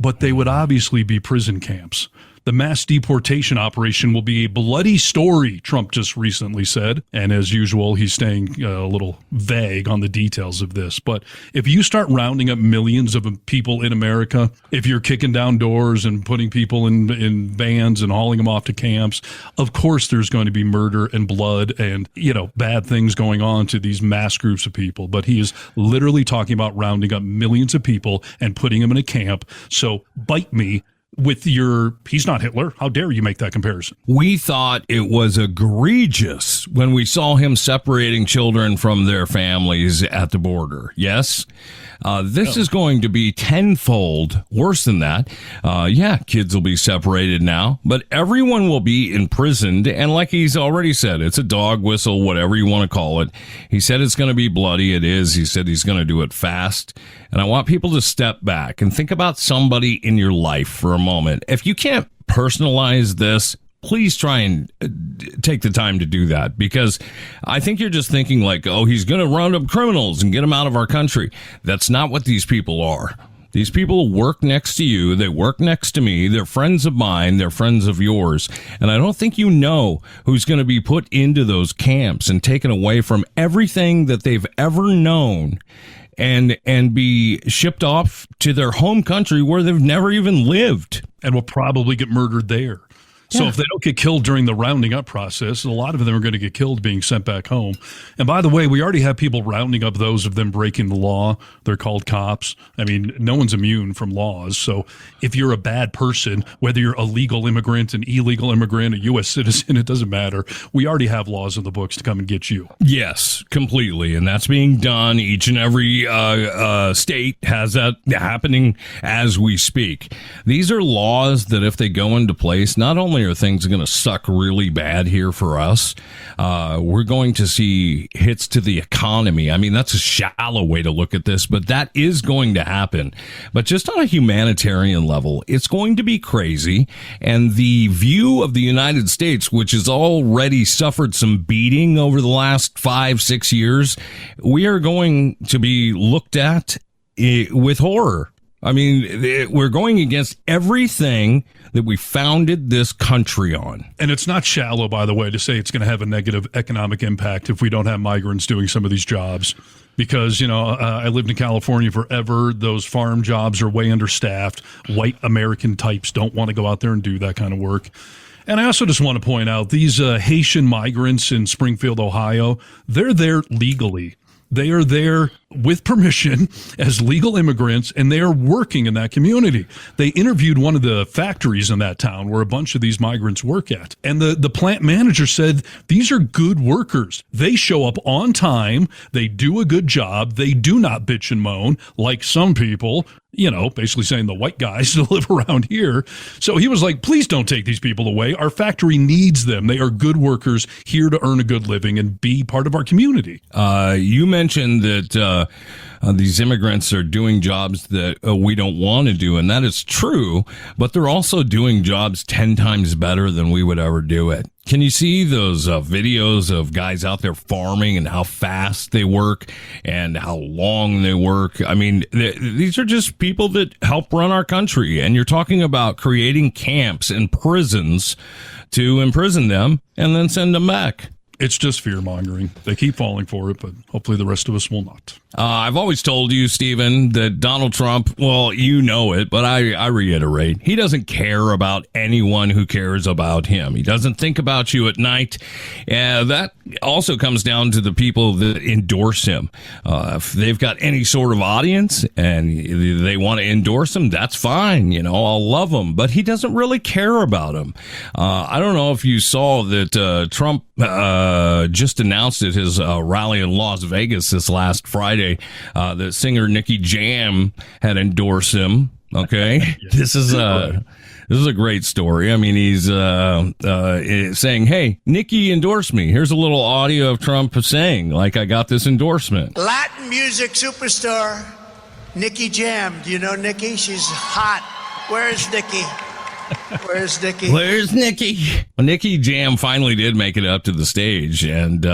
but they would obviously be prison camps. The mass deportation operation will be a bloody story, Trump just recently said. And as usual, he's staying a little vague on the details of this. But if you start rounding up millions of people in America, if you're kicking down doors and putting people in vans and hauling them off to camps, of course there's going to be murder and blood and, bad things going on to these mass groups of people. But he is literally talking about rounding up millions of people and putting them in a camp. So bite me with he's not Hitler. How dare you make that comparison? We thought it was egregious when we saw him separating children from their families at the border. Yes. This is going to be tenfold worse than that. Kids will be separated now, but everyone will be imprisoned. And like he's already said, it's a dog whistle, whatever you want to call it. He said it's going to be bloody. It is. He said he's going to do it fast. And I want people to step back and think about somebody in your life for a moment. If you can't personalize this, please try and take the time to do that, because I think you're just thinking like, oh, he's going to round up criminals and get them out of our country. That's not what these people are. These people work next to you. They work next to me. They're friends of mine. They're friends of yours. And I don't think you know who's going to be put into those camps and taken away from everything that they've ever known and be shipped off to their home country where they've never even lived. And will probably get murdered there. So if they don't get killed during the rounding up process, a lot of them are going to get killed being sent back home. And by the way, we already have people rounding up those of them breaking the law. They're called cops. I mean, no one's immune from laws. So if you're a bad person, whether you're a legal immigrant, an illegal immigrant, a U.S. citizen, it doesn't matter. We already have laws in the books to come and get you. Yes, completely. And that's being done. Each and every state has that happening as we speak. These are laws that if they go into place, not only are things going to suck really bad here for us, we're going to see hits to the economy. I mean, that's a shallow way to look at this, but that is going to happen. But just on a humanitarian level, it's going to be crazy. And the view of the United States, which has already suffered some beating over the last 5-6 years, we are going to be looked at with horror. I mean, we're going against everything that we founded this country on. And it's not shallow, by the way, to say it's going to have a negative economic impact if we don't have migrants doing some of these jobs. Because, I lived in California forever. Those farm jobs are way understaffed. White American types don't want to go out there and do that kind of work. And I also just want to point out these Haitian migrants in Springfield, Ohio, they're there legally. They are there with permission as legal immigrants, and they are working in that community. They interviewed one of the factories in that town where a bunch of these migrants work at. And the plant manager said, these are good workers. They show up on time. They do a good job. They do not bitch and moan like some people, basically saying the white guys that live around here. So he was like, please don't take these people away. Our factory needs them. They are good workers here to earn a good living and be part of our community. You mentioned that these immigrants are doing jobs that we don't want to do, and that is true, but they're also doing jobs 10 times better than we would ever do it. Can you see those videos of guys out there farming and how fast they work and how long they work? I mean, these are just people that help run our country, and you're talking about creating camps and prisons to imprison them and then send them back. It's just fear-mongering. They keep falling for it, but hopefully the rest of us will not. I've always told you, Stephen, that Donald Trump, well, you know it, but I reiterate, he doesn't care about anyone who cares about him. He doesn't think about you at night. That also comes down to the people that endorse him. If they've got any sort of audience and they want to endorse him, that's fine. I'll love him, but he doesn't really care about him. I don't know if you saw that Trump just announced at his rally in Las Vegas this last Friday that singer Nicky Jam had endorsed him. Okay, this is a great story. I mean, he's saying, "Hey, Nicky endorsed me." Here's a little audio of Trump saying, "Like, I got this endorsement." Latin music superstar Nicky Jam. Do you know Nicky? She's hot. Where's Nicky? Where's Nicky? Where's Nicky? Well, Nicky Jam finally did make it up to the stage, and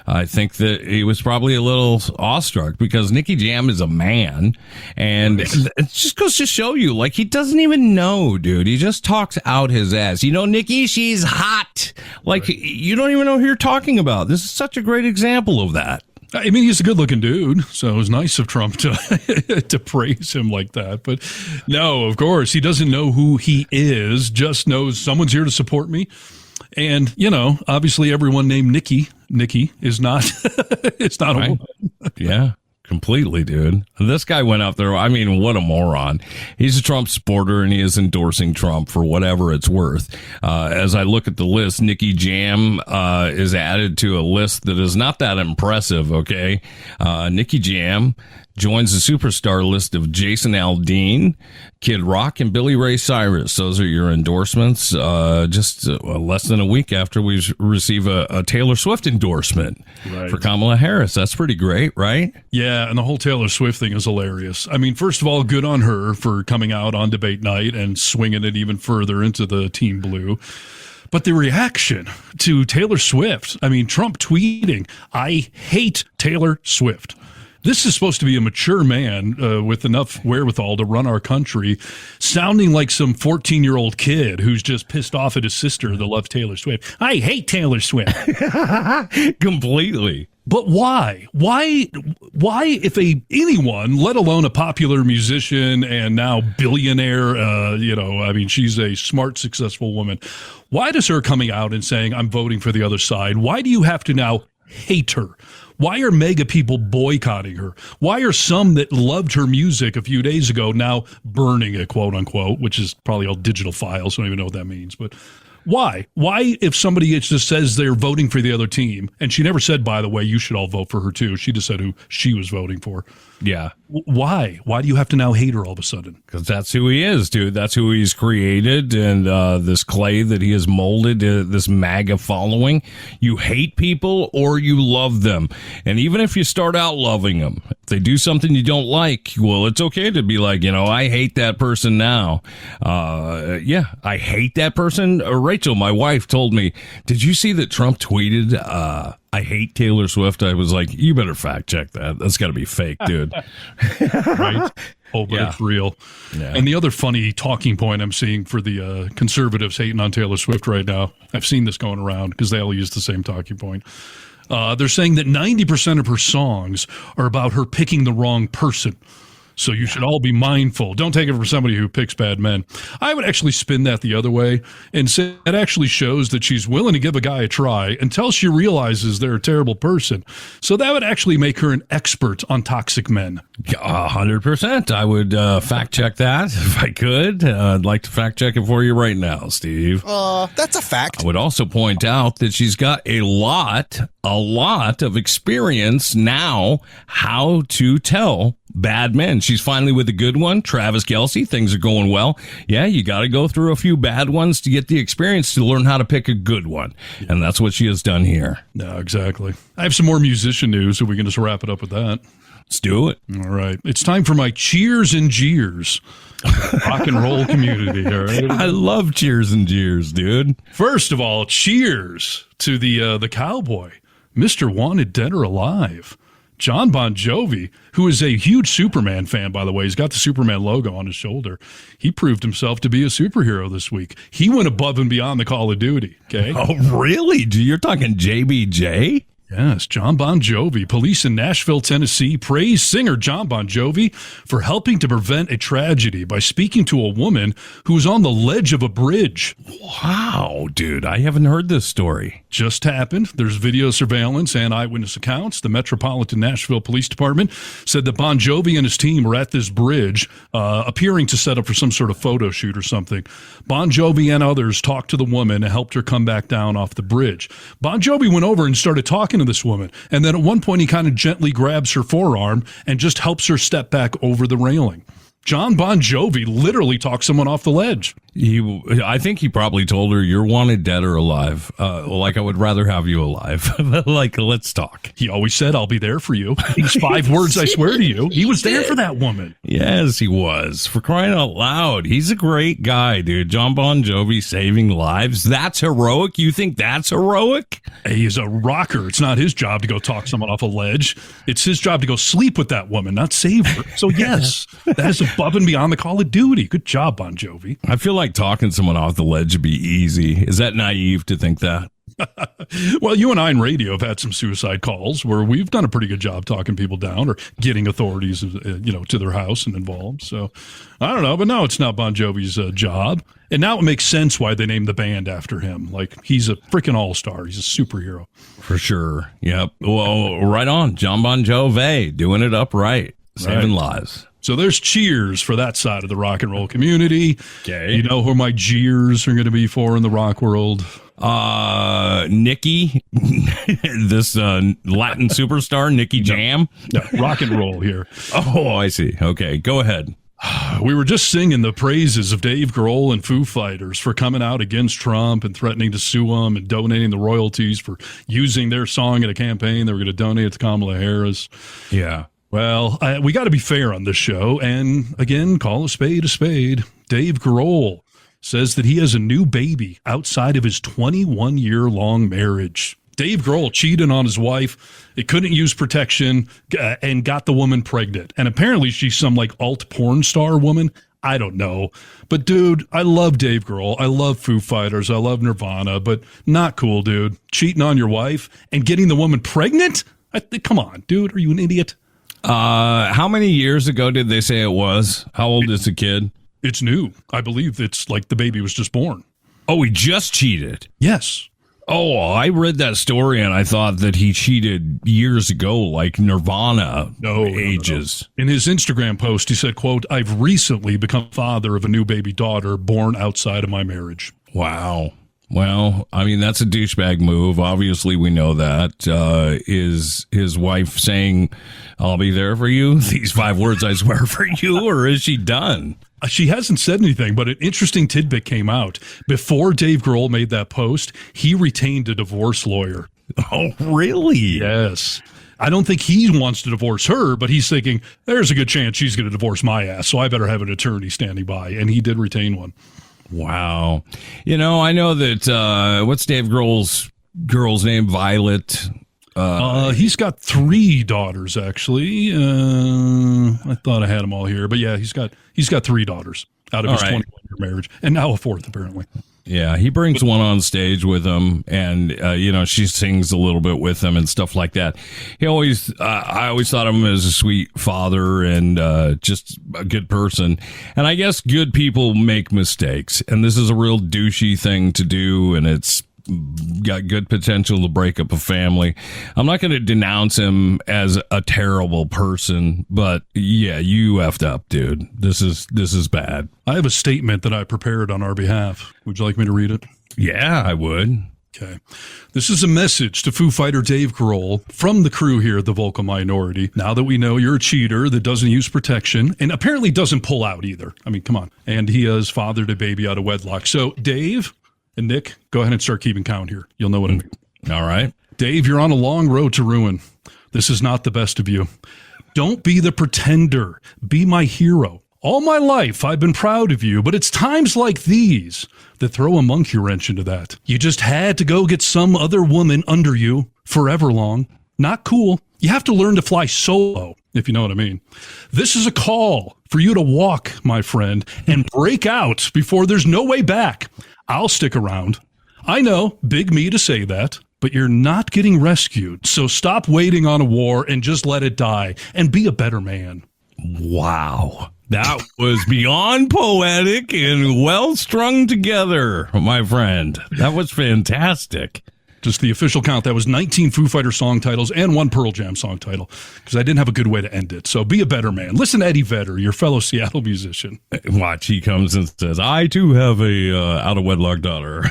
I think that he was probably a little awestruck because Nicky Jam is a man, and it just goes to show you, like, he doesn't even know, dude. He just talks out his ass. Nicky, she's hot. Like, you don't even know who you're talking about. This is such a great example of that. I mean, he's a good-looking dude, so it was nice of Trump to to praise him like that. But no, of course, he doesn't know who he is, just knows someone's here to support me. And, obviously everyone named Nicky is not, it's not a woman. Yeah. Completely, dude. This guy went out there. I mean, what a moron. He's a Trump supporter, and he is endorsing Trump for whatever it's worth. As I look at the list, Nicky Jam is added to a list that is not that impressive, okay? Nicky Jam joins the superstar list of Jason Aldean, Kid Rock, and Billy Ray Cyrus. Those are your endorsements. Just less than a week after we receive a Taylor Swift endorsement for Kamala Harris. That's pretty great, right? Yeah, and the whole Taylor Swift thing is hilarious. I mean, first of all, good on her for coming out on debate night and swinging it even further into the team blue. But the reaction to Taylor Swift, I mean, Trump tweeting, "I hate Taylor Swift." This is supposed to be a mature man with enough wherewithal to run our country, sounding like some 14-year-old kid who's just pissed off at his sister that loves Taylor Swift. I hate Taylor Swift. Completely. But why? Why if anyone, let alone a popular musician and now billionaire, I mean, she's a smart, successful woman. Why does her coming out and saying, I'm voting for the other side, why do you have to now hate her? Why are MAGA people boycotting her? Why are some that loved her music a few days ago now burning it, quote unquote, which is probably all digital files. I don't even know what that means. But why? Why, if somebody just says they're voting for the other team, and she never said, by the way, you should all vote for her too. She just said who she was voting for. Yeah. Why? Why do you have to now hate her all of a sudden? Because that's who he is, dude. That's who he's created, and this clay that he has molded, this MAGA following. You hate people or you love them. And even if you start out loving them, if they do something you don't like, well, it's okay to be like, I hate that person now. Yeah, I hate that person. Rachel, my wife, told me, did you see that Trump tweeted, I hate Taylor Swift? I was like, you better fact check that. That's got to be fake, dude. Right? Oh, but it's real. Yeah. And the other funny talking point I'm seeing for the conservatives hating on Taylor Swift right now, I've seen this going around because they all use the same talking point. They're saying that 90% of her songs are about her picking the wrong person. So you should all be mindful. Don't take it from somebody who picks bad men. I would actually spin that the other way and say it actually shows that she's willing to give a guy a try until she realizes they're a terrible person. So that would actually make her an expert on toxic men. 100%. I would fact check that if I could. I'd like to fact check it for you right now, Steve. That's a fact. I would also point out that she's got a lot of experience now how to tell bad men. She's finally with a good one, Travis Kelce. Things are going well. Yeah, you got to go through a few bad ones to get the experience to learn how to pick a good one. And that's what she has done here. No, exactly. I have some more musician news, so we can just wrap it up with that. Let's do it. All right. It's time for my cheers and jeers. Rock and roll community. All right. I love cheers and jeers, dude. First of all, cheers to the cowboy, Mr. Wanted Dead or Alive. Jon Bon Jovi, who is a huge Superman fan, by the way. He's got the Superman logo on his shoulder. He proved himself to be a superhero this week. He went above and beyond the Call of Duty. Okay. Oh, really? You're talking JBJ? Yes, Jon Bon Jovi. Police in Nashville, Tennessee praised singer Jon Bon Jovi for helping to prevent a tragedy by speaking to a woman who was on the ledge of a bridge. Wow, dude, I haven't heard this story. Just happened. There's video surveillance and eyewitness accounts. The Metropolitan Nashville Police Department said that Bon Jovi and his team were at this bridge, appearing to set up for some sort of photo shoot or something. Bon Jovi and others talked to the woman and helped her come back down off the bridge. Bon Jovi went over and started talking to this woman, and then at one point he kind of gently grabs her forearm and just helps her step back over the railing. Jon Bon Jovi literally talked someone off the ledge. I think he probably told her, "You're wanted dead or alive. Like, I would rather have you alive. Like, let's talk." He always said, "I'll be there for you." These 5 words, I swear to you. He was there for that woman. Yes, he was. For crying out loud. He's a great guy, dude. Jon Bon Jovi saving lives. That's heroic? You think that's heroic? He's a rocker. It's not his job to go talk someone off a ledge. It's his job to go sleep with that woman, not save her. So, yes, that is above and beyond the Call of Duty. Good job, Bon Jovi. I feel like talking someone off the ledge would be easy. Is that naive to think that? Well, you and I in radio have had some suicide calls where we've done a pretty good job talking people down or getting authorities, to their house and involved. So I don't know, but no, it's not Bon Jovi's job. And now it makes sense why they named the band after him. Like, he's a freaking all-star. He's a superhero. For sure. Yep. Well, right on. Jon Bon Jovi doing it upright, saving lives. So there's cheers for that side of the rock and roll community. Okay. You know who my jeers are going to be for in the rock world? Nikki, this Latin superstar, Nikki Jam. No, rock and roll here. Oh, I see. Okay, go ahead. We were just singing the praises of Dave Grohl and Foo Fighters for coming out against Trump and threatening to sue him and donating the royalties for using their song in a campaign. They were going to donate it to Kamala Harris. Yeah. Well, we got to be fair on this show. And again, call a spade a spade. Dave Grohl says that he has a new baby outside of his 21-year-long marriage. Dave Grohl cheated on his wife. It couldn't use protection and got the woman pregnant. And apparently she's some like alt porn star woman. I don't know. But dude, I love Dave Grohl. I love Foo Fighters. I love Nirvana, but not cool, dude. Cheating on your wife and getting the woman pregnant? Come on, dude. Are you an idiot? How many years ago did they say it was? How old is the kid? It's new. I believe it's like the baby was just born. Oh, he just cheated? Yes. Oh, I read that story and I thought that he cheated years ago, like Nirvana ages. No. In his Instagram post, he said, quote, "I've recently become father of a new baby daughter born outside of my marriage." Wow. Well, I mean, that's a douchebag move. Obviously, we know that. Is his wife saying, "I'll be there for you"? These 5 words, I swear, for you, or is she done? She hasn't said anything, but an interesting tidbit came out. Before Dave Grohl made that post, he retained a divorce lawyer. Oh, really? Yes. I don't think he wants to divorce her, but he's thinking, there's a good chance she's going to divorce my ass, so I better have an attorney standing by. And he did retain one. Wow. I know that, what's Dave Grohl's girl's name? Violet. He's got 3 daughters, actually. I thought I had them all here, but yeah, he's got 3 daughters out of his 21-year marriage, and now a 4th, apparently. Yeah, he brings one on stage with him, and she sings a little bit with him and stuff like that. I always thought of him as a sweet father and just a good person. And I guess good people make mistakes, and this is a real douchey thing to do, and it's got good potential to break up a family. I'm not going to denounce him as a terrible person, but yeah, you effed up, dude. This is bad. I have a statement that I prepared on our behalf. Would you like me to read it? Yeah, I would. Okay. This is a message to Foo Fighter Dave Grohl from the crew here at the Vocal Minority. Now that we know you're a cheater that doesn't use protection and apparently doesn't pull out either. I mean, come on. And he has fathered a baby out of wedlock. So, Dave and Nick, go ahead and start keeping count here. You'll know what I mean. All right. Dave, you're on a long road to ruin. This is not the best of you. Don't be the pretender. Be my hero. All my life, I've been proud of you, but it's times like these that throw a monkey wrench into that. You just had to go get some other woman under you forever long. Not cool. You have to learn to fly solo, if you know what I mean. This is a call for you to walk, my friend, and break out before there's no way back. I'll stick around. I know, big me to say that, but you're not getting rescued. So stop waiting on a war and just let it die and be a better man. Wow. That was beyond poetic and well strung together, my friend. That was fantastic. Just the official count, that was 19 Foo Fighter song titles and 1 Pearl Jam song title, because I didn't have a good way to end it. So be a better man. Listen to Eddie Vedder, your fellow Seattle musician. Watch, he comes and says, I too have a out-of-wedlock daughter.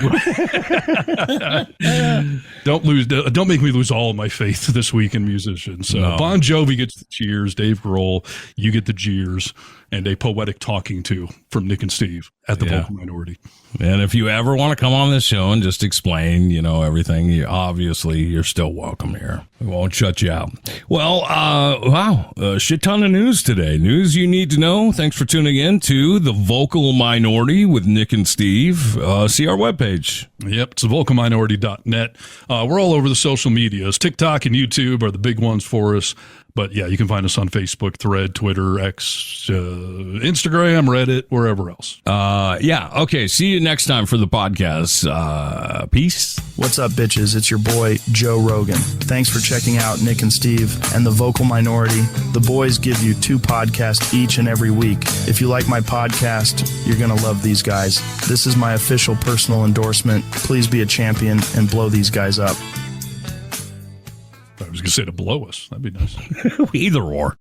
Don't make me lose all of my faith this week in musicians. So no. Bon Jovi gets the cheers, Dave Grohl, you get the jeers, and a poetic talking to from Nick and Steve at the Vocal Minority. And if you ever want to come on this show and just explain, everything, you're still welcome here. We won't shut you out. Well, wow, a shit ton of news today. News you need to know. Thanks for tuning in to the Vocal Minority with Nick and Steve. See our webpage. Yep, it's vocalminority.net. We're all over the social medias. TikTok and YouTube are the big ones for us. But yeah, you can find us on Facebook, Thread, Twitter, X, Instagram, Reddit, wherever else. Yeah. Okay. See you next time for the podcast. Peace. What's up, bitches? It's your boy, Joe Rogan. Thanks for checking out Nick and Steve and the Vocal Minority. The boys give you 2 podcasts each and every week. If you like my podcast, you're going to love these guys. This is my official personal endorsement. Please be a champion and blow these guys up. I was going to say to blow us. That'd be nice. Either or.